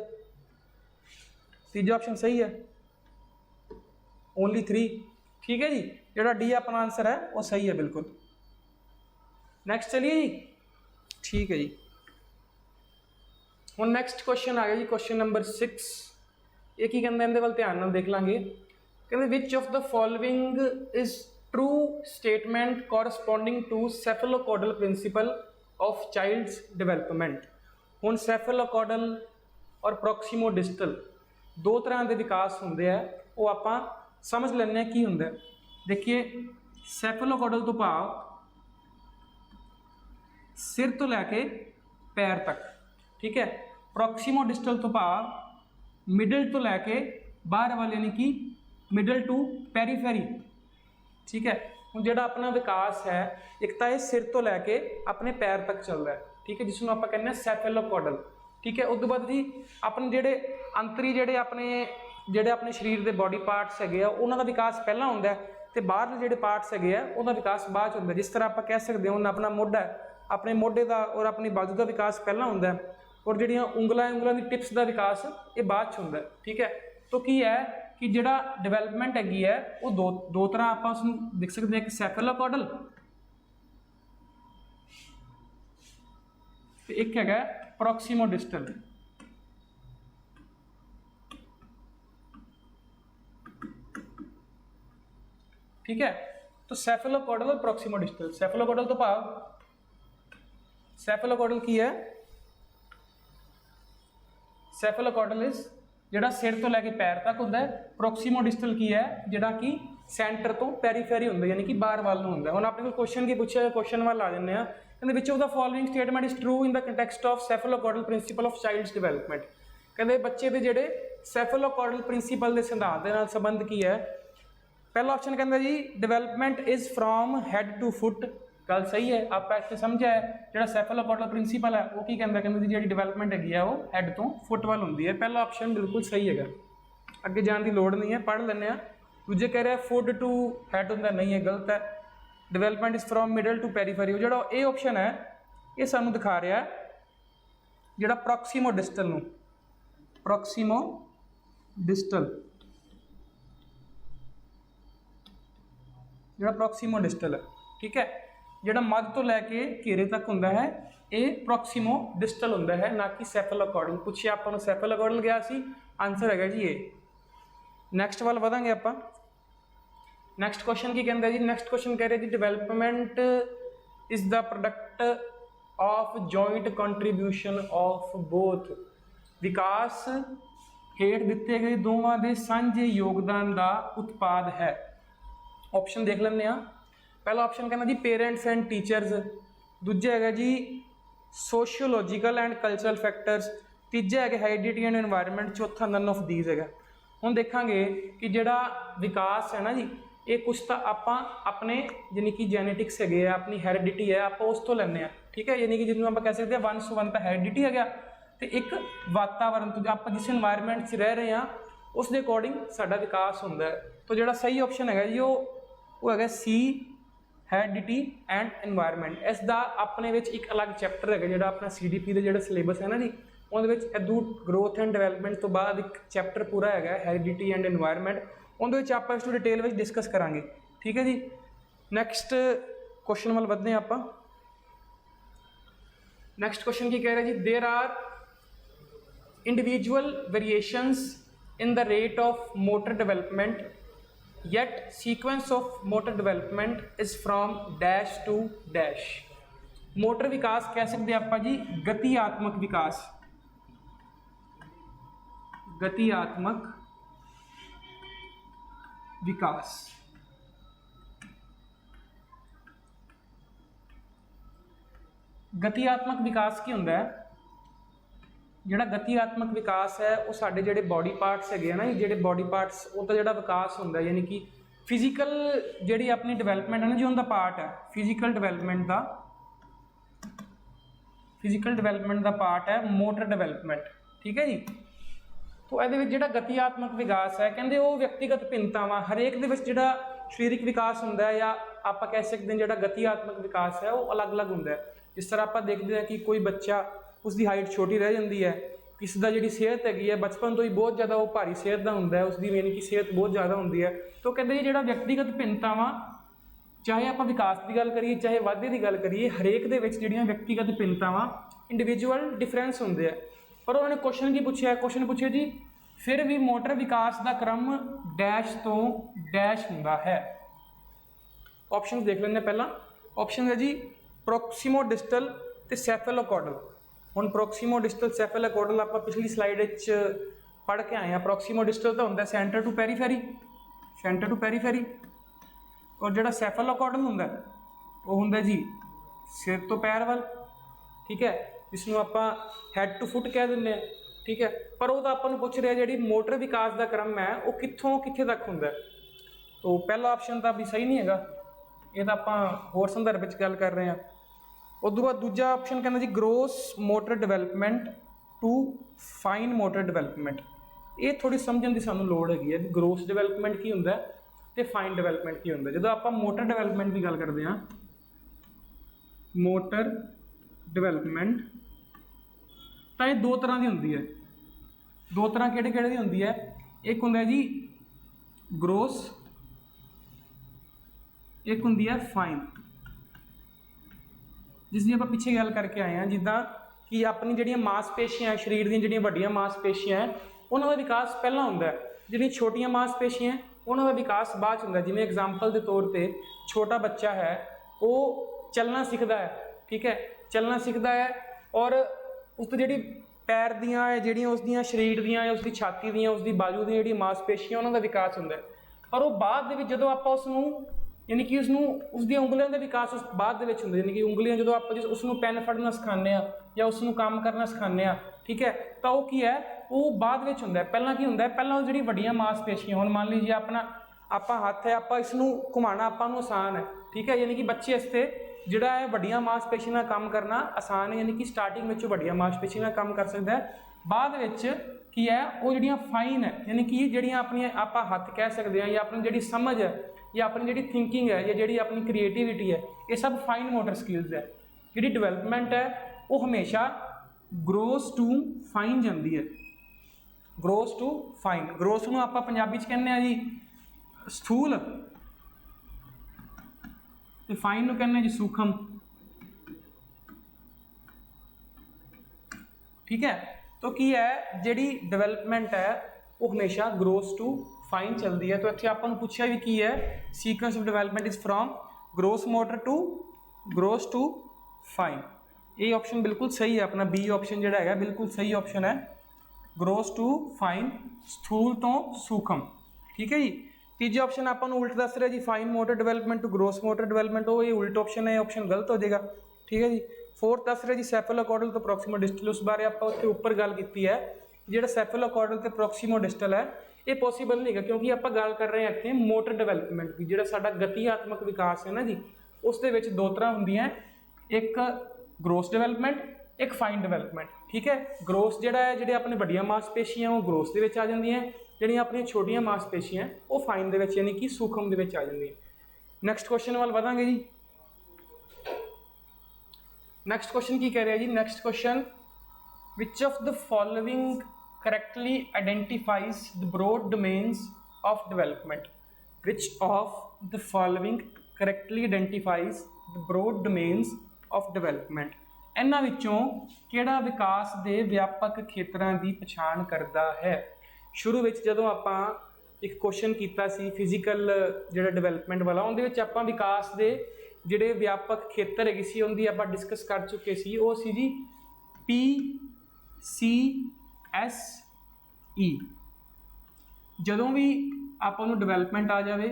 तीजा ऑप्शन सही है, ओनली 3, ठीक है जी। जिहड़ा डी अपना आंसर है वो सही है बिल्कुल। नैक्सट चलिए जी, ठीक है जी। हुण नैक्सट क्वेश्चन आ गया जी, क्वेश्चन नंबर 6। ये की कहते हैं, इहदे वल ध्यान नाल देख लांगे। कहते which of the following is true statement corresponding to cephalocaudal principle of child's development. हुण सैफेलोकॉडल और प्रॉक्सीमोडिस्टल दो तरह के विकास होंगे है, वो आपां समझ लैंदे की हुंदा है। देखिए सैफेलोकॉडल तो भाव सिर तो लैके पैर तक, ठीक है। प्रॉक्सीमोडिस्टल तो भाव मिडल तो लैके बाहर वाले यानी कि मिडल टू पैरीफेरी, ठीक है। हुण जिहड़ा अपना विकास है एक तो यह सिर तो लैके अपने पैर तक चलता है, ठीक है, जिसनों आपां कहने सैफेलोकॉडल, ठीक है। उस तो बाद जी अपने जिहड़े अंतरी जिहड़े अपने शरीर के बॉडी पार्ट्स है उन्हों का विकास पहला होंदा है तो बाहरले जिहड़े पार्ट्स है उनका विकास बाद होंदा है। जिस तरह आप कह सकते हो अपना मोढा है, अपने मोढे का और अपनी बाजू का विकास पहला होंदा है और जिहड़ियां उंगलों की टिप्स का विकास ये बाद होंदा है, ठीक है। तो की है कि जिहड़ा डिवेलपमेंट हैगी है वो दो तरह आप उसनूं देख सकते हैं, एक सैफेलोकॉडल तो एक है प्रॉक्सीमोडिस्टल, ठीक है। तो सैफेलोकॉडल और प्रॉक्सीमोडिस्टल, सैफेलोकॉडल तो भाव सैफेलोकॉडल की है, सैफेलोकॉडल इज जिहड़ा सिर तो लैके पैर तक होंदा है। प्रॉक्सीमोडिस्टल की है जिहड़ा कि सेंटर तो पैरीफेरी होंदा यानी कि बाहर वाल नूं होंदा। हुण अपने कोल क्वेश्चन की पूछे, क्वेश्चन वाल आ जांदे आ, कहंदे which of the following statement is true in the context of cephalocaudal principle of child's development. कहंदे बच्चे दे जिहड़े सैफेलोकॉडल प्रिंसीपल दे सिद्धांत दे नाल संबंध की है। पहला ऑप्शन कहता जी development is from head to foot, गल सही है, आप इतने समझा है। जो सैफेलोकॉडल प्रिंसीपल है वो की कहता है जी डिवेलपमेंट हैगी है वो हैड तो फुट वाल होंगी है। पहला ऑप्शन बिल्कुल सही है, अगे जाने की लड़ नहीं है, पढ़ लें। दूजे कह रहे फुट टू हैड होंगे, नहीं है, गलत है। Development is from middle to periphery, जो ये ऑप्शन है ये सानू दिखा रहा है जो प्रॉक्सीमोडिस्टल नूं, प्रॉक्सीमोडिस्टल जो प्रॉक्सीमोडिस्टल है, ठीक है। जो मध तो लैके घेरे तक होंदा है ये प्रॉक्सीमोडिस्टल होंदा है, ना कि सैफेलोकॉडल। पूछिए आपको सैफेलोकॉडल गया सी, आंसर है जी ये। नैक्सट वाल वधांगे आप। नैक्सट क्वेश्चन की कहता है जी, नैक्सट क्वेश्चन कह रहे जी development is the product of joint contribution of both. विकास हेठ दिते गए दोवां दे सांझे योगदान का उत्पाद है। ऑप्शन देख लें। पहला ऑप्शन कहना जी पेरेंट्स एंड टीचर्स, दूजा है जी सोशियोलॉजिकल एंड कल्चरल फैक्टर्स, तीजा है हेरिडिटी एंड एनवायरनमेंट, चौथा नन ऑफ दीज है। हुण देखांगे कि जिहड़ा विकास है ना जी ये कुछ तो आप अपने यानी कि जेनेटिक्स है अपनी हेरिडिटी है आप उस तो लैंदे, ठीक है। यानी कि जिन्होंने आप कह सकते हैं 1:1 तो हेरिडिटी है तो एक वातावरण तो आप जिस एनवायरनमेंट से रह रहे हैं उस दे अकॉर्डिंग साडा विकास होंदा है। तो जो सही ऑप्शन है जी वो है सी हेरिडिटी एंड एनवायरनमेंट। इसका अपने एक अलग चैप्टर है जो अपना CDP का जो सिलेबस है ना जी उहदे इदू ग्रोथ एंड डिवेलपमेंट तो बाद एक चैप्टर पूरा है हेरिडिटी एंड एनवायरनमेंट, उहदे आप इस डिटेल में डिस्कस करांगे, ठीक है जी। नैक्सट क्वेश्चन वाल वधदे हैं आप। नैक्सट क्वेश्चन की कह रहे जी there are individual variations in the rate of motor development yet sequence of motor development is from dash to dash। Motor विकास कह सकते हैं आप जी गतियात्मक विकास, गतियात्मक विकास। गतियात्मक विकास की होंदा है जिहड़ा गतियात्मक विकास है वो साडे जिहड़े बॉडी पार्ट्स है ना जिहड़े बॉडी पार्ट्स उहदा जिहड़ा विकास होंदा है यानी कि फिजिकल जिहड़ी अपनी डिवेलपमेंट है ना जी उनका पार्ट है फिजिकल डिवेलपमेंट का पार्ट है मोटर डिवेलपमेंट, ठीक है जी। तो ये जिहड़ा गतियात्मक विकास है कहते वो व्यक्तिगत भिन्नतावां हरेक दे विच जिहड़ा शरीरिक विकास होंदा है या आप कह सकते हैं जिहड़ा गतियात्मक विकास है वो अलग अलग होंदा है। जिस तरह आप देखते हैं कि कोई बच्चा उसकी हाइट छोटी रह जाती है, किसी का जी सेहत हैगी है बचपन तो ही बहुत ज़्यादा वो भारी सेहत का होंदा है, उसकी यानी कि सेहत बहुत ज़्यादा होंदी है। तो कहते हैं जो व्यक्तिगत भिन्नतावां चाहे आप विकास की गल करिए चाहे वाधे की गल करिए हरेक दे विच जिहड़ियां व्यक्तिगत भिन्नतावां इंडिविजुअल डिफरेंस होंदे हैं। पर उन्होंने क्वेश्चन की पूछा, क्वेश्चन पूछे जी फिर भी मोटर विकास का क्रम डैश तो डैश होंदा है। ऑप्शन देख लेंगे। पहला ऑप्शन है जी प्रॉक्सीमोडिस्टल ਤੇ ਸੈਫੇਲੋਕੌਡਲ। ਹੁਣ ਪ੍ਰੋਕਸੀਮੋ ਡਿਸਟਲ ਸੈਫੇਲੋਕੌਡਲ ਆਪਾਂ ਪਿਛਲੀ ਸਲਾਈਡ ਵਿੱਚ ਪੜ੍ਹ ਕੇ ਆਏ ਹਾਂ। ਪ੍ਰੋਕਸੀਮੋ ਡਿਸਟਲ ਤਾਂ ਹੁੰਦਾ ਸੈਂਟਰ ਟੂ ਪੈਰੀਫੈਰੀ, ਸੈਂਟਰ ਟੂ ਪੈਰੀਫੈਰੀ, ਔਰ ਜਿਹੜਾ ਸੈਫੇਲੋਕੌਡਲ ਹੁੰਦਾ ਉਹ ਹੁੰਦਾ ਜੀ ਸਿਰ ਤੋਂ ਪੈਰ ਵੱਲ, ਠੀਕ ਹੈ, ਜਿਸ ਨੂੰ ਆਪਾਂ ਹੈਡ ਟੂ ਫੁੱਟ ਕਹਿ ਦਿੰਦੇ ਹਾਂ, ਠੀਕ ਹੈ। ਪਰ ਉਹ ਤਾਂ ਆਪਾਂ ਨੂੰ ਪੁੱਛ ਰਿਹਾ ਜਿਹੜੀ ਮੋਟਰ ਵਿਕਾਸ ਦਾ ਕ੍ਰਮ ਹੈ ਉਹ ਕਿੱਥੋਂ ਕਿੱਥੇ ਤੱਕ ਹੁੰਦਾ। ਤੋ ਪਹਿਲਾ ਆਪਸ਼ਨ ਤਾਂ ਵੀ ਸਹੀ ਨਹੀਂ ਹੈਗਾ, ਇਹ ਤਾਂ ਆਪਾਂ ਹੋਰ ਸੰਦਰਭ ਵਿੱਚ ਗੱਲ ਕਰ ਰਹੇ ਹਾਂ। ਉਸ ਤੋਂ ਬਾਅਦ ਦੂਜਾ ਆਪਸ਼ਨ ਕਹਿੰਦਾ ਜੀ gross motor development to fine motor development. ਇਹ ਥੋੜ੍ਹੀ ਸਮਝਣ ਦੀ ਸਾਨੂੰ ਲੋੜ ਹੈਗੀ ਹੈ ਵੀ ਗਰੋਸ ਡਿਵੈਲਪਮੈਂਟ ਕੀ ਹੁੰਦਾ ਤੇ ਫਾਈਨ ਡਿਵੈਲਪਮੈਂਟ ਕੀ ਹੁੰਦਾ। ਜਦੋਂ ਆਪਾਂ ਮੋਟਰ ਡਿਵੈਲਪਮੈਂਟ ਦੀ ਗੱਲ ਕਰਦੇ ਹਾਂ, ਮੋਟਰ ਡਿਵੈਲਪਮੈਂਟ ਤਾਂ ਇਹ ਦੋ ਤਰ੍ਹਾਂ ਦੀ ਹੁੰਦੀ ਹੈ। ਦੋ ਤਰ੍ਹਾਂ ਕਿਹੜੇ ਕਿਹੜੇ ਦੀ ਹੁੰਦੀ ਹੈ? ਇੱਕ ਹੁੰਦਾ ਜੀ ਗਰੋਸ, ਇੱਕ ਹੁੰਦੀ ਹੈ ਫਾਈਨ। ਜਿਸ ਦੀ ਆਪਾਂ ਪਿੱਛੇ ਗੱਲ ਕਰਕੇ ਆਏ ਹਾਂ, ਜਿੱਦਾਂ ਕਿ ਆਪਣੀ ਜਿਹੜੀਆਂ ਮਾਸਪੇਸ਼ੀਆਂ ਸਰੀਰ ਦੀਆਂ ਜਿਹੜੀਆਂ ਵੱਡੀਆਂ ਮਾਸਪੇਸ਼ੀਆਂ ਹੈ ਉਹਨਾਂ ਦਾ ਵਿਕਾਸ ਪਹਿਲਾਂ ਹੁੰਦਾ ਹੈ, ਜਿਹੜੀਆਂ ਛੋਟੀਆਂ ਮਾਸਪੇਸ਼ੀਆਂ ਉਹਨਾਂ ਦਾ ਵਿਕਾਸ ਬਾਅਦ 'ਚ ਹੁੰਦਾ। ਜਿਵੇਂ ਐਗਜ਼ਾਮਪਲ ਦੇ ਤੌਰ 'ਤੇ ਛੋਟਾ ਬੱਚਾ ਹੈ ਉਹ ਚੱਲਣਾ ਸਿੱਖਦਾ ਹੈ, ਠੀਕ ਹੈ, ਚੱਲਣਾ ਸਿੱਖਦਾ ਹੈ ਔਰ ਉਸ ਤੋਂ ਜਿਹੜੀ ਪੈਰ ਦੀਆਂ ਹੈ ਜਿਹੜੀਆਂ ਉਸਦੀਆਂ ਸਰੀਰ ਦੀਆਂ, ਉਸਦੀ ਛਾਤੀ ਦੀਆਂ, ਉਸਦੀ ਬਾਜੂ ਦੀਆਂ ਜਿਹੜੀਆਂ ਮਾਸਪੇਸ਼ੀਆਂ ਉਹਨਾਂ ਦਾ ਵਿਕਾਸ ਹੁੰਦਾ ਹੈ। ਪਰ ਉਹ ਬਾਅਦ ਦੇ ਵਿੱਚ ਜਦੋਂ ਆਪਾਂ ਉਸ ਨੂੰ ਯਾਨੀ ਕਿ ਉਸਦੀਆਂ ਉਂਗਲੀਆਂ ਦਾ ਵਿਕਾਸ ਉਸ ਬਾਅਦ ਦੇ ਵਿੱਚ ਹੁੰਦਾ। ਯਾਨੀ ਕਿ ਉਂਗਲੀਆਂ ਜਦੋਂ ਆਪਾਂ ਉਸ ਨੂੰ ਪੈਨ ਫੜਨਾ ਸਿਖਾਉਂਦੇ ਹਾਂ ਜਾਂ ਉਸ ਨੂੰ ਕੰਮ ਕਰਨਾ ਸਿਖਾਉਂਦੇ ਹਾਂ, ਠੀਕ ਹੈ, ਤਾਂ ਉਹ ਕੀ ਹੈ ਉਹ ਬਾਅਦ ਵਿੱਚ ਹੁੰਦਾ। ਪਹਿਲਾਂ ਕੀ ਹੁੰਦਾ, ਪਹਿਲਾਂ ਉਹ ਜਿਹੜੀ ਵੱਡੀਆਂ ਮਾਸਪੇਸ਼ੀਆਂ, ਹੁਣ ਮੰਨ ਲੀजिए ਆਪਾਂ ਹੱਥ ਹੈ, ਆਪਾਂ ਇਸ ਨੂੰ ਘੁਮਾਉਣਾ ਆਪਾਂ ਨੂੰ ਆਸਾਨ ਹੈ, ਠੀਕ ਹੈ, ਯਾਨੀ ਕਿ ਬੱਚੇ ਵਾਸਤੇ ਜਿਹੜਾ ਹੈ ਵੱਡੀਆਂ ਮਾਸਪੇਸ਼ੀਆਂ ਨਾਲ ਕੰਮ ਕਰਨਾ ਆਸਾਨ ਹੈ, ਯਾਨੀ ਕਿ ਸਟਾਰਟਿੰਗ ਵਿੱਚ ਵੱਡੀਆਂ ਮਾਸਪੇਸ਼ੀਆਂ ਨਾਲ ਕੰਮ ਕਰ ਸਕਦਾ ਹੈ। ਬਾਅਦ ਵਿੱਚ ਕੀ ਹੈ ਉਹ ਜਿਹੜੀਆਂ ਫਾਈਨ ਹੈ, ਯਾਨੀ ਕਿ ਜਿਹੜੀਆਂ ਆਪਣੀਆਂ ਆਪਾਂ ਹੱਥ ਕਹਿ ਸਕਦੇ ਹਾਂ ਜਾਂ ਆਪਣੀ ਜਿਹੜੀ ਸਮਝ ਹੈ ਜਾਂ ਆਪਣੀ ਜਿਹੜੀ ਥਿੰਕਿੰਗ ਹੈ ਜਾਂ ਜਿਹੜੀ ਆਪਣੀ ਕ੍ਰੀਏਟੀਵਿਟੀ ਹੈ, ਇਹ ਸਭ ਫਾਈਨ ਮੋਟਰ ਸਕਿੱਲਸ ਹੈ। ਜਿਹੜੀ ਡਿਵੈਲਪਮੈਂਟ ਹੈ ਉਹ ਹਮੇਸ਼ਾ ਗਰੋਸ ਟੂ ਫਾਈਨ ਜਾਂਦੀ ਹੈ, ਗਰੋਸ ਟੂ ਫਾਈਨ। ਗਰੋਸ ਨੂੰ ਆਪਾਂ ਪੰਜਾਬੀ 'ਚ ਕਹਿੰਦੇ ਹਾਂ ਜੀ ਸਥੂਲ, ਤੇ ਫਾਈਨ ਨੂੰ ਕਹਿੰਦੇ ਜੀ ਸੂਖਮ, ਠੀਕ ਹੈ। ਤਾਂ ਕੀ ਹੈ ਜਿਹੜੀ ਡਿਵੈਲਪਮੈਂਟ ਹੈ ਉਹ ਹਮੇਸ਼ਾ ਗਰੋਸ ਟੂ ਫਾਈਨ ਚੱਲਦੀ ਹੈ। ਤਾਂ ਇੱਥੇ ਆਪਾਂ ਨੂੰ ਪੁੱਛਿਆ ਵੀ ਕੀ ਹੈ, sequence of development is from gross motor to gross to fine. ਇਹ ਆਪਸ਼ਨ ਬਿਲਕੁਲ ਸਹੀ ਹੈ, ਆਪਣਾ ਬੀ ਆਪਸ਼ਨ ਜਿਹੜਾ ਹੈਗਾ ਬਿਲਕੁਲ ਸਹੀ ਆਪਸ਼ਨ ਹੈ, ਗਰੋਸ ਟੂ ਫਾਈਨ, ਸਥੂਲ ਤੋਂ ਸੂਖਮ, ਠੀਕ ਹੈ ਜੀ। ਤੀਜਾ ਆਪਸ਼ਨ ਆਪਾਂ ਨੂੰ ਉਲਟ ਦੱਸ ਰਿਹਾ ਜੀ fine motor development to gross motor development, ਉਹ ਇਹ ਉਲਟ ਆਪਸ਼ਨ ਹੈ, ਆਪਸ਼ਨ ਗਲਤ ਹੋ ਜਾਏਗਾ, ਠੀਕ ਹੈ ਜੀ। ਫੋਰਥ ਦੱਸ ਰਿਹਾ ਜੀ ਸੈਫੇਲੋਕੌਡਲ ਤੋਂ ਪ੍ਰੋਕਸੀਮੋ ਡਿਸਟਲ, ਉਸ ਬਾਰੇ ਆਪਾਂ ਉੱਥੇ ਉੱਪਰ ਗੱਲ ਕੀਤੀ ਹੈ। ਜਿਹੜਾ ਸੈਫੇਲੋਕੌਡਲ ਤੇ ਪ੍ਰੋਕਸੀਮੋ ਡਿਸਟਲ ਹੈ ਇਹ ਪੋਸੀਬਲ ਨਹੀਂ ਹੈਗਾ, ਕਿਉਂਕਿ ਆਪਾਂ ਗੱਲ ਕਰ ਰਹੇ ਹਾਂ ਇੱਥੇ ਮੋਟਰ ਡਿਵੈਲਪਮੈਂਟ ਦੀ। ਜਿਹੜਾ ਸਾਡਾ ਗਤੀਆਤਮਕ ਵਿਕਾਸ ਹੈ ਨਾ ਜੀ, ਉਸ ਦੇ ਵਿੱਚ ਦੋ ਤਰ੍ਹਾਂ ਹੁੰਦੀਆਂ, ਇੱਕ ਗਰੋਸ ਡਿਵੈਲਪਮੈਂਟ, ਇੱਕ ਫਾਈਨ ਡਿਵੈਲਪਮੈਂਟ, ਠੀਕ ਹੈ। ਗਰੋਸ ਜਿਹੜਾ ਹੈ ਜਿਹੜੇ ਆਪਣੇ ਵੱਡੀਆਂ ਮਾਸਪੇਸ਼ੀਆਂ ਉਹ ਗਰੋਸ ਦੇ ਵਿੱਚ ਆ ਜਾਂਦੀਆਂ, ਜਿਹੜੀਆਂ ਆਪਣੀਆਂ ਛੋਟੀਆਂ ਮਾਸਪੇਸ਼ੀਆਂ ਉਹ ਫਾਈਨ ਦੇ ਵਿੱਚ ਯਾਨੀ ਕਿ ਸੂਖਮ ਦੇ ਵਿੱਚ ਆ ਜਾਂਦੀਆਂ। ਨੈਕਸਟ ਕੁਐਸਚਨ ਵੱਲ ਵਧਾਂਗੇ ਜੀ। ਨੈਕਸਟ ਕੁਐਸਚਨ ਕੀ ਕਹਿ ਰਿਹਾ ਜੀ, next question, which of the following correctly identifies the broad domains of development? Which of the following correctly identifies the broad domains of development? ਇਹਨਾਂ ਵਿੱਚੋਂ ਕਿਹੜਾ ਵਿਕਾਸ ਦੇ ਵਿਆਪਕ ਖੇਤਰਾਂ ਦੀ ਪਛਾਣ ਕਰਦਾ ਹੈ? ਸ਼ੁਰੂ ਵਿੱਚ ਜਦੋਂ ਆਪਾਂ ਇੱਕ ਕੁਐਸਚਨ ਕੀਤਾ ਸੀ ਫਿਜ਼ੀਕਲ ਜਿਹੜਾ ਡਿਵੈਲਪਮੈਂਟ ਵਾਲਾ, ਉਹਦੇ ਵਿੱਚ ਆਪਾਂ ਵਿਕਾਸ ਦੇ ਜਿਹੜੇ ਵਿਆਪਕ ਖੇਤਰ ਹੈਗੇ ਸੀ ਉਹਦੀ ਆਪਾਂ ਡਿਸਕਸ ਕਰ ਚੁੱਕੇ ਸੀ। ਉਹ ਸੀ ਜੀ PCSE। ਜਦੋਂ ਵੀ ਆਪਾਂ ਨੂੰ ਡਿਵੈਲਪਮੈਂਟ ਆ ਜਾਵੇ,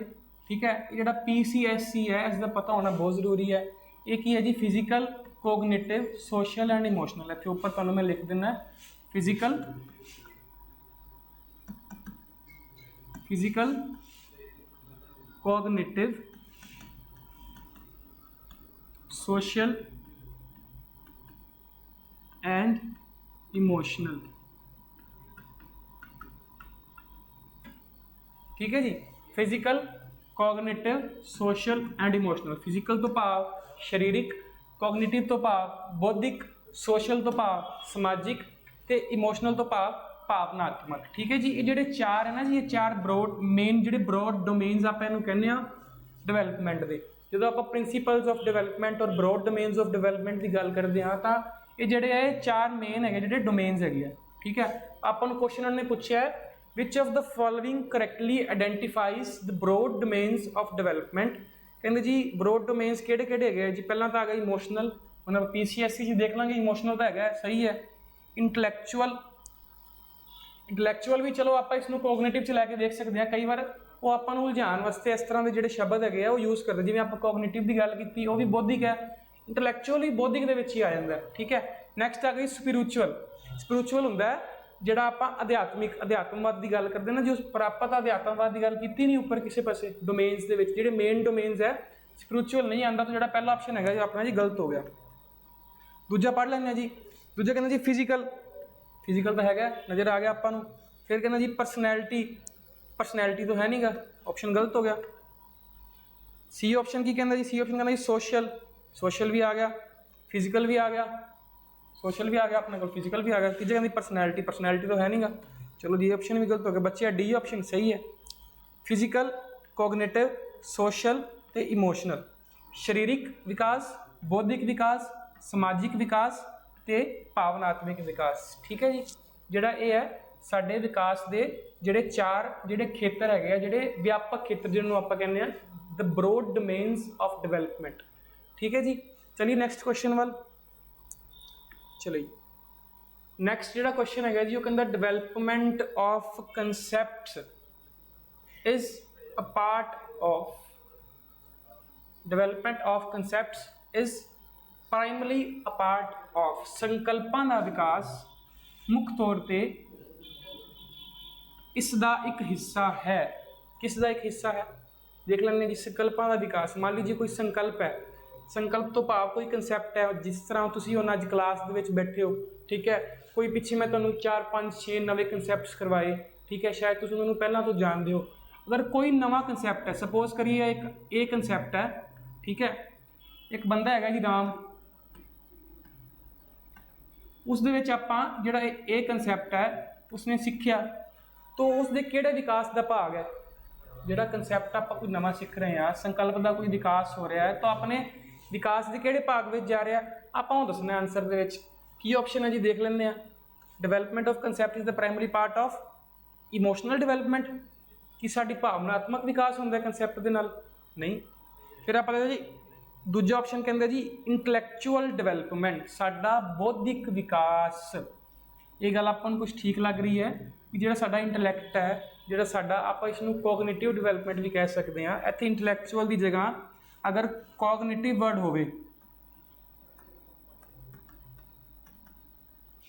ਠੀਕ ਹੈ, ਇਹ ਜਿਹੜਾ PCSE ਹੈ ਇਸ ਦਾ ਪਤਾ ਹੋਣਾ ਬਹੁਤ ਜ਼ਰੂਰੀ ਹੈ। ਇਹ ਕੀ ਹੈ ਜੀ, physical, cognitive, social and emotional. ਇੱਥੇ ਉੱਪਰ ਤੁਹਾਨੂੰ ਮੈਂ ਲਿਖ ਦਿੰਦਾ physical, cognitive, social and emotional, ठीक है जी। Physical, cognitive, social and emotional. Physical तो भाव शरीरिक, कोग्निटिव तो भाव बौद्धिक, सोशल तो भाव समाजिक, ते इमोशनल तो भाव भावनात्मक, ठीक है जी। ये जोड़े चार है ना जी, ये चार ब्रॉड मेन जोड़े ब्रॉड डोमेन्स आप कहने डिवेलपमेंट के। जो आप प्रिंसीपल्स ऑफ डिवेलपमेंट और ब्रॉड डोमेन्स ऑफ डिवेलपमेंट की गल करते हैं तो ये जोड़े है चार मेन है जोड़े डोमेन्स है, ठीक है। आपको क्वेश्चन उन्होंने पूछा है which of the following correctly identifies the broad domains of development. कहते जी ब्रॉड डोमेन्स किहड़े किहड़े है जी, पहला तो आ गया इमोशनल, ਹੁਣ ਆਪਾਂ PCSE 'ਚ ਦੇਖ ਲਾਂਗੇ ਇਮੋਸ਼ਨਲ ਤਾਂ ਹੈਗਾ ਸਹੀ ਹੈ। ਇੰਟੈਲੈਕਚੁਅਲ ਵੀ ਚਲੋ ਆਪਾਂ ਇਸ ਨੂੰ ਕੋਗਨੀਟਿਵ 'ਚ ਲੈ ਕੇ ਦੇਖ ਸਕਦੇ ਹਾਂ। ਕਈ ਵਾਰ ਉਹ ਆਪਾਂ ਨੂੰ ਉਲਝਾਉਣ ਵਾਸਤੇ ਇਸ ਤਰ੍ਹਾਂ ਦੇ ਜਿਹੜੇ ਸ਼ਬਦ ਹੈਗੇ ਆ ਉਹ ਯੂਜ਼ ਕਰਦੇ, ਜਿਵੇਂ ਆਪਾਂ ਕੋਗਨੀਟਿਵ ਦੀ ਗੱਲ ਕੀਤੀ ਉਹ ਵੀ ਬੌਧਿਕ ਹੈ, ਇੰਟੈਲੈਕਚੁਅਲ ਵੀ ਬੌਧਿਕ ਦੇ ਵਿੱਚ ਹੀ ਆ ਜਾਂਦਾ, ਠੀਕ ਹੈ। ਨੈਕਸਟ ਆ ਗਈ ਸਪਿਰਿਚੁਅਲ ਹੁੰਦਾ ਜਿਹੜਾ ਆਪਾਂ ਅਧਿਆਤਮਵਾਦ ਦੀ ਗੱਲ ਕਰਦੇ ਨਾ, ਜੋ ਪ੍ਰਾਪਤ ਅਧਿਆਤਮਵਾਦ ਦੀ ਗੱਲ ਕੀਤੀ ਨਹੀਂ ਉੱਪਰ ਕਿਸੇ ਪਾਸੇ ਡੋਮੇਨਸ ਦੇ ਵਿੱਚ, ਜਿਹੜੇ ਮੇਨ ਡੋਮੇਨਸ ਹੈ ਸਪਿਰਿਚੁਅਲ ਨਹੀਂ ਆਉਂਦਾ, ਤਾਂ ਜਿਹੜਾ ਪਹਿਲਾ ਆਪਸ਼ਨ ਹੈਗਾ ਜੋ ਆਪਣਾ ਜੀ ਗਲਤ ਹੋ ਗਿਆ। ਦੂਜਾ ਪੜ੍ਹ ਲੈਂਦੇ ਹਾਂ ਜੀ। ਦੂਜਾ ਕਹਿੰਦਾ ਜੀ ਫਿਜ਼ੀਕਲ ਤਾਂ ਹੈਗਾ ਨਜ਼ਰ ਆ ਗਿਆ ਆਪਾਂ ਨੂੰ। ਫਿਰ ਕਹਿੰਦਾ ਜੀ ਪਰਸਨੈਲਿਟੀ ਤਾਂ ਹੈ ਨਹੀਂ ਗਾ, ਆਪਸ਼ਨ ਗਲਤ ਹੋ ਗਿਆ। ਸੀ ਆਪਸ਼ਨ ਕੀ ਕਹਿੰਦਾ ਜੀ? ਸੀ ਆਪਸ਼ਨ ਕਹਿੰਦਾ ਜੀ ਸੋਸ਼ਲ ਵੀ ਆ ਗਿਆ, ਫਿਜ਼ੀਕਲ ਵੀ ਆ ਗਿਆ, ਸੋਸ਼ਲ ਵੀ ਆ ਗਿਆ ਆਪਣੇ ਕੋਲ, ਫਿਜ਼ੀਕਲ ਵੀ ਆ ਗਿਆ। ਤੀਜਾ ਕਹਿੰਦੀ ਪਰਸਨੈਲਿਟੀ ਤਾਂ ਹੈ ਨਹੀਂ ਗਾ, ਚਲੋ ਜੀ ਆਪਸ਼ਨ ਵੀ ਗਲਤ ਹੋ ਗਿਆ ਬੱਚੇ। ਡੀ ਆਪਸ਼ਨ ਸਹੀ ਹੈ। ਫਿਜ਼ੀਕਲ, ਕੋਗਨੀਟਿਵ, ਸੋਸ਼ਲ ਤੇ ਇਮੋਸ਼ਨਲ, ਸਰੀਰਕ ਵਿਕਾਸ, ਬੌਧਿਕ ਵਿਕਾਸ, ਸਮਾਜਿਕ ਵਿਕਾਸ ਤੇ ਭਾਵਨਾਤਮਿਕ ਵਿਕਾਸ, ਠੀਕ ਹੈ ਜੀ। ਜਿਹੜਾ ਇਹ ਹੈ ਸਾਡੇ ਵਿਕਾਸ ਦੇ ਜਿਹੜੇ 4 ਜਿਹੜੇ ਖੇਤਰ ਹੈਗੇ ਆ, ਜਿਹੜੇ ਵਿਆਪਕ ਖੇਤਰ ਜਿਹਨੂੰ ਆਪਾਂ ਕਹਿੰਦੇ ਆ ਦ ਬਰੋਡ ਡੋਮੇਨਸ ਆਫ ਡਿਵੈਲਪਮੈਂਟ, ਠੀਕ ਹੈ ਜੀ। ਚਲਿਏ ਨੈਕਸਟ ਕੁਐਸਚਨ ਵੱਲ ਚਲੋ। ਨੈਕਸਟ ਜਿਹੜਾ ਕੁਐਸਚਨ ਹੈਗਾ ਜੀ ਉਹ ਕਹਿੰਦਾ development of concepts is a part of primary a part of ਸੰਕਲਪਾਂ ਦਾ ਵਿਕਾਸ ਮੁੱਖ ਤੌਰ ਤੇ ਇਸ ਦਾ ਇੱਕ ਹਿੱਸਾ ਹੈ। ਕਿਸ ਦਾ ਇੱਕ ਹਿੱਸਾ ਹੈ ਦੇਖ ਲੈਂਦੇ ਜੀ। ਸੰਕਲਪਾਂ ਦਾ ਵਿਕਾਸ, ਮੰਨ ਲੀजिए ਕੋਈ ਸੰਕਲਪ ਹੈ, ਸੰਕਲਪ ਤੋਂ ਭਾਵ ਕੋਈ ਕਨਸੈਪਟ ਹੈ, ਜਿਸ ਤਰ੍ਹਾਂ ਤੁਸੀਂ ਹੁਣ ਅੱਜ ਕਲਾਸ ਦੇ ਵਿੱਚ ਬੈਠੇ ਹੋ, ਠੀਕ ਹੈ। ਕੋਈ ਪਿੱਛੇ ਮੈਂ ਤੁਹਾਨੂੰ 4 5 6 ਨਵੇਂ ਕਨਸੈਪਟਸ ਕਰਵਾਏ, ਠੀਕ ਹੈ, ਸ਼ਾਇਦ ਤੁਸੀਂ ਮੈਨੂੰ ਪਹਿਲਾਂ ਤੋਂ ਜਾਣਦੇ ਹੋ। ਅਗਰ ਕੋਈ ਨਵਾਂ ਕਨਸੈਪਟ ਹੈ, ਸਪੋਜ਼ ਕਰੀਏ ਇੱਕ ਇਹ ਕਨਸੈਪਟ ਹੈ, ਠੀਕ ਹੈ, ਇੱਕ ਬੰਦਾ ਹੈਗਾ ਜੀ ਰਾਮ, ਉਸ ਦੇ ਵਿੱਚ ਆਪਾਂ ਜਿਹੜਾ ਇਹ ਕਨਸੈਪਟ ਹੈ ਉਸਨੇ ਸਿੱਖਿਆ, ਤਾਂ ਉਸ ਦੇ ਕਿਹੜੇ ਵਿਕਾਸ ਦਾ ਭਾਗ ਹੈ? ਜਿਹੜਾ ਕਨਸੈਪਟ ਆਪਾਂ ਕੋਈ ਨਵਾਂ ਸਿੱਖ ਰਹੇ ਹਾਂ, ਸੰਕਲਪ ਦਾ ਕੋਈ ਵਿਕਾਸ ਹੋ ਰਿਹਾ ਹੈ, ਤਾਂ ਆਪਣੇ ਵਿਕਾਸ ਦੇ ਕਿਹੜੇ ਭਾਗ ਵਿੱਚ ਜਾ ਰਿਹਾ ਆਪਾਂ ਉਹ ਦੱਸਣਾ ਆਨਸਰ ਦੇ ਵਿੱਚ। ਕੀ ਆਪਸ਼ਨ ਹੈ ਜੀ ਦੇਖ ਲੈਂਦੇ ਆ। Development of concept is the primary part of emotional development, ਕਿ ਸਾਡੀ ਭਾਵਨਾਤਮਕ ਵਿਕਾਸ ਹੁੰਦਾ ਕਨਸੈਪਟ ਦੇ ਨਾਲ? ਨਹੀਂ। ਫਿਰ ਆਪਾਂ ਕਹਿੰਦੇ ਜੀ ਦੂਜਾ ਆਪਸ਼ਨ ਕਹਿੰਦਾ ਜੀ ਇੰਟੈਲੈਕਚੁਅਲ ਡਿਵੈਲਪਮੈਂਟ, ਸਾਡਾ ਬੌਧਿਕ ਵਿਕਾਸ। ਇਹ ਗੱਲ ਆਪਾਂ ਨੂੰ ਕੁਝ ਠੀਕ ਲੱਗ ਰਹੀ ਹੈ ਕਿ ਜਿਹੜਾ ਸਾਡਾ ਇੰਟੈਲੈਕਟ ਹੈ, ਜਿਹੜਾ ਸਾਡਾ, ਆਪਾਂ ਇਸ ਨੂੰ ਕੋਗਨੀਟਿਵ ਡਿਵੈਲਪਮੈਂਟ ਵੀ ਕਹਿ ਸਕਦੇ ਹਾਂ। ਇੱਥੇ ਇੰਟੈਲੈਕਚੁਅਲ ਦੀ ਜਗ੍ਹਾ ਅਗਰ ਕੋਗਨੀਟਿਵ ਵਰਡ ਹੋਵੇ,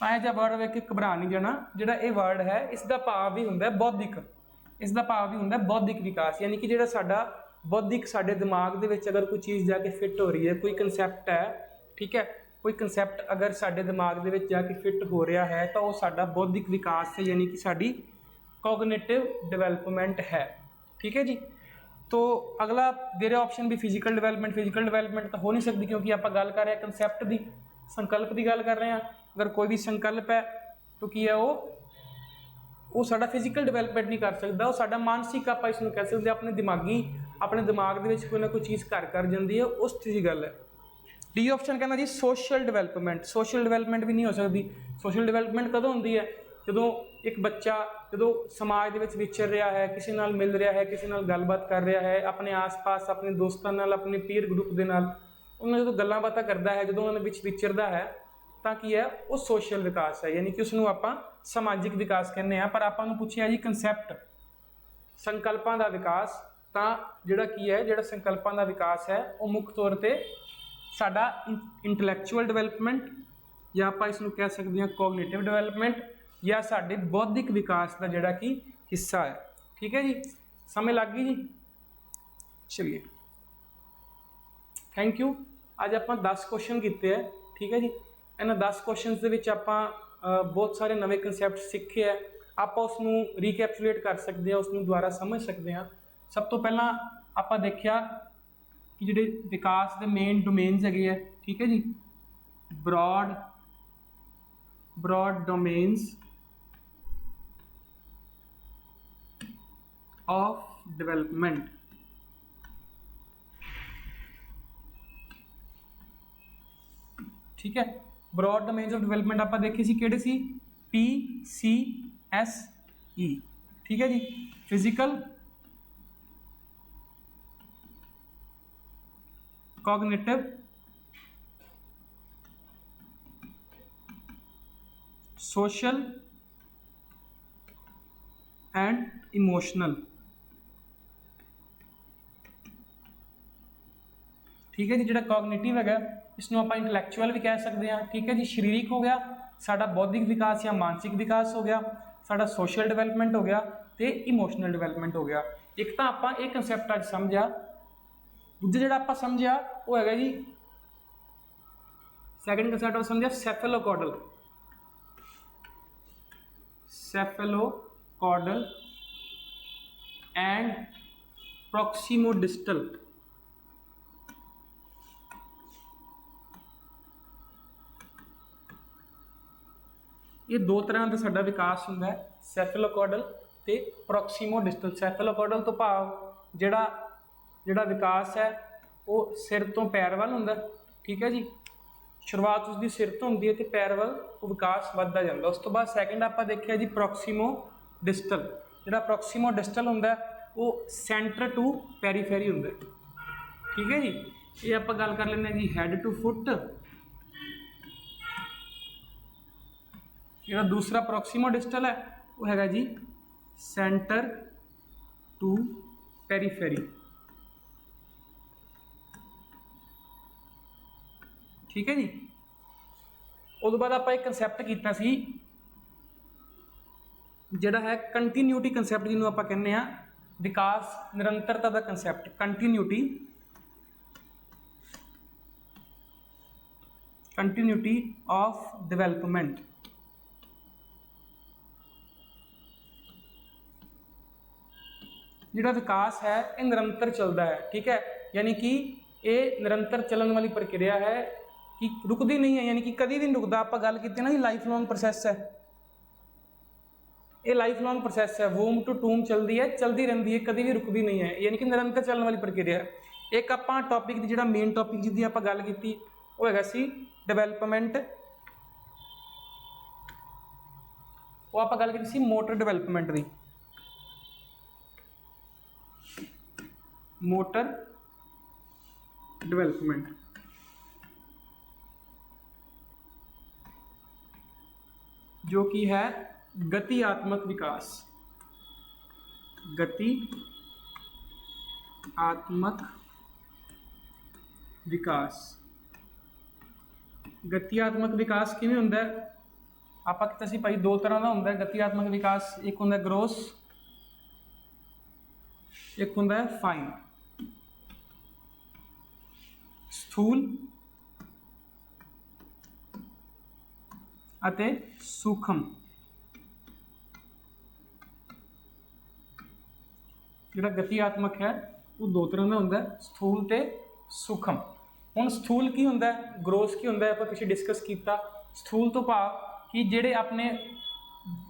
ਆਇਆ ਜਿਹਾ ਵਰਡ ਵੇਖ ਕੇ ਘਬਰਾ ਨਹੀਂ ਜਾਣਾ। ਜਿਹੜਾ ਇਹ ਵਰਡ ਹੈ ਇਸ ਦਾ ਭਾਵ ਵੀ ਹੁੰਦਾ ਬੌਧਿਕ, ਇਸ ਦਾ ਭਾਵ ਵੀ ਹੁੰਦਾ ਬੌਧਿਕ ਵਿਕਾਸ, ਯਾਨੀ ਕਿ ਜਿਹੜਾ ਸਾਡਾ ਬੌਧਿਕ, ਸਾਡੇ ਦਿਮਾਗ ਦੇ ਵਿੱਚ ਅਗਰ ਕੋਈ ਚੀਜ਼ ਜਾ ਕੇ ਫਿੱਟ ਹੋ ਰਹੀ ਹੈ, ਕੋਈ ਕਨਸੈਪਟ ਹੈ, ਠੀਕ ਹੈ, ਕੋਈ ਕਨਸੈਪਟ ਅਗਰ ਸਾਡੇ ਦਿਮਾਗ ਦੇ ਵਿੱਚ ਜਾ ਕੇ ਫਿੱਟ ਹੋ ਰਿਹਾ ਹੈ ਤਾਂ ਉਹ ਸਾਡਾ ਬੌਧਿਕ ਵਿਕਾਸ ਹੈ, ਯਾਨੀ ਕਿ ਸਾਡੀ ਕੋਗਨੀਟਿਵ ਡਿਵੈਲਪਮੈਂਟ ਹੈ, ਠੀਕ ਹੈ ਜੀ। तो अगला दे रहे ऑप्शन भी फिजिकल डिवेलपमेंट तो हो नहीं सकती, क्योंकि आप गल कर रहे हैं कंसैप्ट की, संकल्प की गल कर रहे हैं। अगर कोई भी संकल्प है तो की है वो साडा फिजिकल डिवेलपमेंट नहीं कर सकता, वो साडा मानसिक आप इसमें कह सकते अपने दिमागी, अपने दिमाग के कोई ना कोई चीज़ घर कर जाती है, उस चीज़ की गल है। डी ऑप्शन कहना जी सोशल डिवेलपमेंट भी नहीं हो सकती। सोशल डिवेलपमेंट कदों होंदी है? ਜਦੋਂ ਇੱਕ ਬੱਚਾ ਜਦੋਂ ਸਮਾਜ ਦੇ ਵਿੱਚ ਵਿਚਰ ਰਿਹਾ ਹੈ, ਕਿਸੇ ਨਾਲ ਮਿਲ ਰਿਹਾ ਹੈ, ਕਿਸੇ ਨਾਲ ਗੱਲਬਾਤ ਕਰ ਰਿਹਾ ਹੈ, ਆਪਣੇ ਆਸ-ਪਾਸ ਆਪਣੇ ਦੋਸਤਾਂ ਨਾਲ, ਆਪਣੇ ਪੀਅਰ ਗਰੁੱਪ ਦੇ ਨਾਲ ਉਹਨਾਂ ਜਦੋਂ ਗੱਲਾਂ ਬਾਤਾਂ ਕਰਦਾ ਹੈ, ਜਦੋਂ ਉਹਨਾਂ ਵਿੱਚ ਵਿਚਰਦਾ ਹੈ ਤਾਂ ਕੀ ਹੈ ਉਹ ਸੋਸ਼ਲ ਵਿਕਾਸ ਹੈ, ਯਾਨੀ ਕਿ ਉਸ ਨੂੰ ਆਪਾਂ ਸਮਾਜਿਕ ਵਿਕਾਸ ਕਹਿੰਦੇ ਆ। ਪਰ ਆਪਾਂ ਨੂੰ ਪੁੱਛਿਆ ਜੀ ਕੰਸੈਪਟ ਸੰਕਲਪਾਂ ਦਾ ਵਿਕਾਸ, ਤਾਂ ਜਿਹੜਾ ਕੀ ਹੈ, ਜਿਹੜਾ ਸੰਕਲਪਾਂ ਦਾ ਵਿਕਾਸ ਹੈ ਉਹ ਮੁੱਖ ਤੌਰ ਤੇ ਸਾਡਾ ਇੰਟੈਲੈਕਚੁਅਲ ਡਿਵੈਲਪਮੈਂਟ ਜਾਂ ਆਪਾਂ ਇਸ ਨੂੰ ਕਹਿ ਸਕਦੇ ਹਾਂ ਕੋਗਨੀਟਿਵ ਡਿਵੈਲਪਮੈਂਟ या साढ़े बौद्धिक विकास का जोड़ा कि हिस्सा है। ठीक है जी, समझ लग गई जी। चलिए थैंक यू। अज आप 10 क्वेश्चन किए हैं, ठीक है जी। इन्होंने 10 क्वेश्चन आप बहुत सारे नवे कंसैप्ट सीखे है, आप उसनू रीकैप्चुलेट कर सकते हैं, उसनू दोबारा समझ सकते हैं। सब तो पहला आप देखा कि जोड़े विकास के मेन डोमेन्स है, ठीक है जी, ब्रॉड डोमेन्स ऑफ डिवेलपमेंट। ठीक है, ब्रॉड डोमेन्स ऑफ डिवेलपमेंट आप देखे सी किहड़े सी? PCSE। ठीक है जी, physical, cognitive, social and emotional. ठीक है जी, ਜਿਹੜਾ ਕੋਗਨੀਟਿਵ ਹੈਗਾ ਇਸ ਨੂੰ ਆਪਾਂ ਇੰਟੈਲੈਕਚੁਅਲ ਵੀ ਕਹਿ ਸਕਦੇ ਹਾਂ। ਠੀਕ ਹੈ ਜੀ, ਸਰੀਰਕ ਹੋ ਗਿਆ, ਸਾਡਾ ਬੌਧਿਕ ਵਿਕਾਸ ਜਾਂ ਮਾਨਸਿਕ ਵਿਕਾਸ ਹੋ ਗਿਆ, ਸਾਡਾ ਸੋਸ਼ਲ ਡਿਵੈਲਪਮੈਂਟ ਹੋ ਗਿਆ ਤੇ ਇਮੋਸ਼ਨਲ ਡਿਵੈਲਪਮੈਂਟ ਹੋ ਗਿਆ। ਇੱਕ ਤਾਂ ਆਪਾਂ ਇਹ ਕਨਸੈਪਟ ਅੱਜ ਸਮਝਿਆ, ਦੂਜਾ ਜਿਹੜਾ ਆਪਾਂ ਸਮਝਿਆ ਉਹ ਹੈਗਾ ਜੀ ਸੈਕੰਡ ਕਨਸੈਪਟ ਆਪਾਂ ਸਮਝਿਆ ਸੈਫੇਲੋਕੌਡਲ। ਸੈਫੇਲੋਕੌਡਲ ਐਂਡ ਪ੍ਰੋਕਸੀਮੋਡਿਸਟਲ। ਇਹ ਦੋ ਤਰ੍ਹਾਂ ਦਾ ਸਾਡਾ ਵਿਕਾਸ ਹੁੰਦਾ ਹੈ, ਸੈਫੇਲੋਕੌਡਲ ਤੇ ਪ੍ਰੋਕਸੀਮੋਡਿਸਟਲ। ਸੈਫੇਲੋਕੌਡਲ ਤੋਂ ਭਾਵ ਜਿਹੜਾ ਵਿਕਾਸ ਹੈ ਉਹ ਸਿਰ ਤੋਂ ਪੈਰ ਵੱਲ ਹੁੰਦਾ। ਠੀਕ ਹੈ ਜੀ, ਸ਼ੁਰੂਆਤ ਉਸਦੀ ਸਿਰ ਤੋਂ ਹੁੰਦੀ ਹੈ ਤੇ ਪੈਰ ਵੱਲ ਉਹ ਵਿਕਾਸ ਵੱਧਦਾ ਜਾਂਦਾ। ਉਸ ਤੋਂ ਬਾਅਦ ਸੈਕਿੰਡ ਆਪਾਂ ਦੇਖਿਆ ਜੀ ਪ੍ਰੋਕਸੀਮੋਡਿਸਟਲ। ਜਿਹੜਾ ਪ੍ਰੋਕਸੀਮੋਡਿਸਟਲ ਹੁੰਦਾ ਉਹ ਸੈਂਟਰ ਟੂ ਪੈਰੀਫੇਰੀ ਹੁੰਦਾ। ਠੀਕ ਹੈ ਜੀ, ਇਹ ਆਪਾਂ ਗੱਲ ਕਰ ਲੈਂਦੇ ਹਾਂ ਜੀ ਹੈਡ ਟੂ ਫੁੱਟ। ਜਿਹੜਾ ਦੂਸਰਾ ਪ੍ਰੋਕਸੀਮੋਡਿਸਟਲ ਹੈ ਉਹ ਹੈਗਾ ਜੀ ਸੈਂਟਰ ਟੂ ਪੈਰੀਫੇਰੀ। ਠੀਕ ਹੈ ਜੀ, ਉਦੋਂ ਬਾਅਦ ਆਪਾਂ ਇੱਕ ਕਨਸੈਪਟ ਕੀਤਾ ਸੀ ਜਿਹੜਾ ਹੈ ਕੰਟੀਨਿਊਟੀ ਕਨਸੈਪਟ, ਜਿਹਨੂੰ ਆਪਾਂ ਕਹਿੰਦੇ ਆ ਵਿਕਾਸ ਨਿਰੰਤਰਤਾ ਦਾ ਕਨਸੈਪਟ। Continuity of development. ਜਿਹੜਾ ਵਿਕਾਸ ਹੈ ਇਹ ਨਿਰੰਤਰ ਚੱਲਦਾ ਹੈ। ਠੀਕ ਹੈ, ਯਾਨੀ ਕਿ ਇਹ ਨਿਰੰਤਰ ਚੱਲਣ ਵਾਲੀ ਪ੍ਰਕਿਰਿਆ ਹੈ ਕਿ ਰੁਕਦੀ ਨਹੀਂ ਹੈ, ਯਾਨੀ ਕਿ ਕਦੀ ਵੀ ਨਹੀਂ ਰੁਕਦਾ। ਆਪਾਂ ਗੱਲ ਕੀਤੀ ਨਾ ਜੀ ਲਾਈਫ ਲੌਂਗ ਪ੍ਰੋਸੈਸ ਹੈ, ਇਹ ਲਾਈਫ ਲੌਂਗ ਪ੍ਰੋਸੈਸ ਹੈ, ਵੂਮ ਟੂ ਟੂਮ ਚੱਲਦੀ ਹੈ, ਚੱਲਦੀ ਰਹਿੰਦੀ ਹੈ, ਕਦੀ ਵੀ ਰੁਕਦੀ ਨਹੀਂ ਹੈ, ਯਾਨੀ ਕਿ ਨਿਰੰਤਰ ਚੱਲਣ ਵਾਲੀ ਪ੍ਰਕਿਰਿਆ। ਇੱਕ ਆਪਾਂ ਟੌਪਿਕ ਦੀ ਜਿਹੜਾ ਮੇਨ ਟੌਪਿਕ ਜਿਹਦੀ ਆਪਾਂ ਗੱਲ ਕੀਤੀ ਉਹ ਹੈਗਾ ਸੀ ਡਿਵੈਲਪਮੈਂਟ। ਉਹ ਆਪਾਂ ਗੱਲ ਕੀਤੀ ਸੀ ਮੋਟਰ ਡਿਵੈਲਪਮੈਂਟ ਦੀ। मोटर डेवलपमेंट जो कि है गतिआत्मक विकास। गतिआत्मक विकास। गतिआत्मक विकास किवें हुंदा है? आपां किता सी भाई दो तरह का हुंदा है गतिआत्मक विकास। एक हुंदा ग्रोस, एक हुंदा है फाइन। स्थूल ਅਤੇ सूक्ष्म। ਜਿਹੜਾ ਗਤੀਆਤਮਕ ਹੈ ਉਹ ਦੋ ਤਰ੍ਹਾਂ ਦਾ ਹੁੰਦਾ, ਸਥੂਲ ਤੇ ਸੂਖਮ। ਹੁਣ ਸਥੂਲ ਕੀ ਹੁੰਦਾ, ਗਰੋਸ ਕੀ ਹੁੰਦਾ, ਆਪਾਂ ਪਿੱਛੇ ਡਿਸਕਸ ਕੀਤਾ। ਸਥੂਲ ਤੋਂ ਭਾਵ ਕਿ ਜਿਹੜੇ ਆਪਣੇ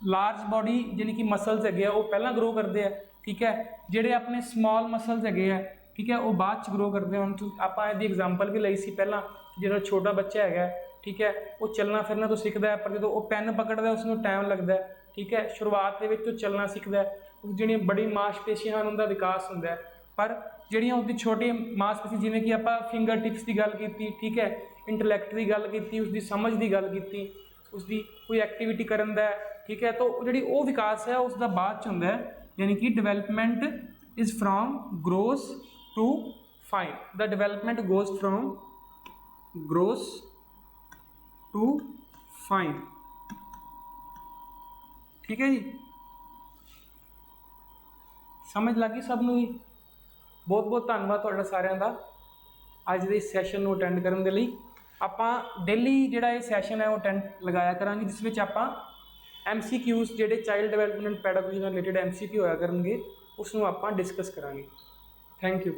ਲਾਰਜ ਬੋਡੀ ਯਾਨੀ ਕਿ ਮਸਲਸ ਹੈਗੇ ਆ ਉਹ ਪਹਿਲਾਂ ਗਰੋ ਕਰਦੇ ਆ। ਠੀਕ ਹੈ, ਜਿਹੜੇ ਆਪਣੇ ਸਮਾਲ ਮਸਲਸ ਹੈਗੇ ਆ ਠੀਕ ਹੈ ਉਹ ਬਾਅਦ 'ਚ ਗਰੋ ਕਰਦੇ ਹੁਣ। ਆਪਾਂ ਇਹਦੀ ਐਗਜ਼ਾਮਪਲ ਵੀ ਲਈ ਸੀ ਪਹਿਲਾਂ, ਜਿਹੜਾ ਛੋਟਾ ਬੱਚਾ ਹੈਗਾ ਠੀਕ ਹੈ ਉਹ ਚੱਲਣਾ ਫਿਰਨਾ ਤੋਂ ਸਿੱਖਦਾ ਹੈ, ਪਰ ਜਦੋਂ ਉਹ ਪੈਨ ਪਕੜਦਾ ਉਸਨੂੰ ਟਾਈਮ ਲੱਗਦਾ ਹੈ। ਠੀਕ ਹੈ, ਸ਼ੁਰੂਆਤ ਦੇ ਵਿੱਚ ਉਹ ਚੱਲਣਾ ਸਿੱਖਦਾ, ਉਸ ਜਿਹੜੀਆਂ ਬੜੀ ਮਾਸਪੇਸ਼ੀਆਂ ਹਨ ਉਹਦਾ ਵਿਕਾਸ ਹੁੰਦਾ ਹੈ। ਪਰ ਜਿਹੜੀਆਂ ਉਹਦੀ ਛੋਟੀ ਮਾਸਪੇਸ਼ੀ ਜਿਵੇਂ ਕਿ ਆਪਾਂ ਫਿੰਗਰ ਟਿਪਸ ਦੀ ਗੱਲ ਕੀਤੀ, ਠੀਕ ਹੈ, ਇੰਟਲੈਕਟ ਦੀ ਗੱਲ ਕੀਤੀ, ਉਸਦੀ ਸਮਝ ਦੀ ਗੱਲ ਕੀਤੀ, ਉਸਦੀ ਕੋਈ ਐਕਟੀਵਿਟੀ ਕਰਨ ਦਾ, ਠੀਕ ਹੈ, ਤਾਂ ਜਿਹੜੀ ਉਹ ਵਿਕਾਸ ਹੈ ਉਸਦਾ ਬਾਅਦ 'ਚ ਹੁੰਦਾ ਹੈ। यानी कि development is from gross to fine. The development goes from gross to fine. ठीक है जी, समझ लगी सब नूं? बहुत बहुत धन्यवाद तुहाडा सारिਆਂ ਦਾ ਅੱਜ ਦੇ ਇਸ ਸੈਸ਼ਨ ਨੂੰ ਅਟੈਂਡ ਕਰਨ ਦੇ ਲਈ। ਆਪਾਂ ਡੇਲੀ ਜਿਹੜਾ ਇਹ ਸੈਸ਼ਨ ਹੈ ਉਹ ਅਟੈਂਡ ਲਗਾਇਆ ਕਰਾਂਗੇ, ਜਿਸ ਵਿੱਚ ਆਪਾਂ MCQs ਜਿਹੜੇ ਚਾਈਲਡ ਡਿਵੈਲਪਮੈਂਟ ਪੈਡਾਗੋਜੀ ਨਾਲ ਰਿਲੇਟਡ MCQ ਹੋਇਆ ਕਰਨਗੇ ਉਸ ਨੂੰ ਆਪਾਂ ਡਿਸਕਸ ਕਰਾਂਗੇ। Thank you.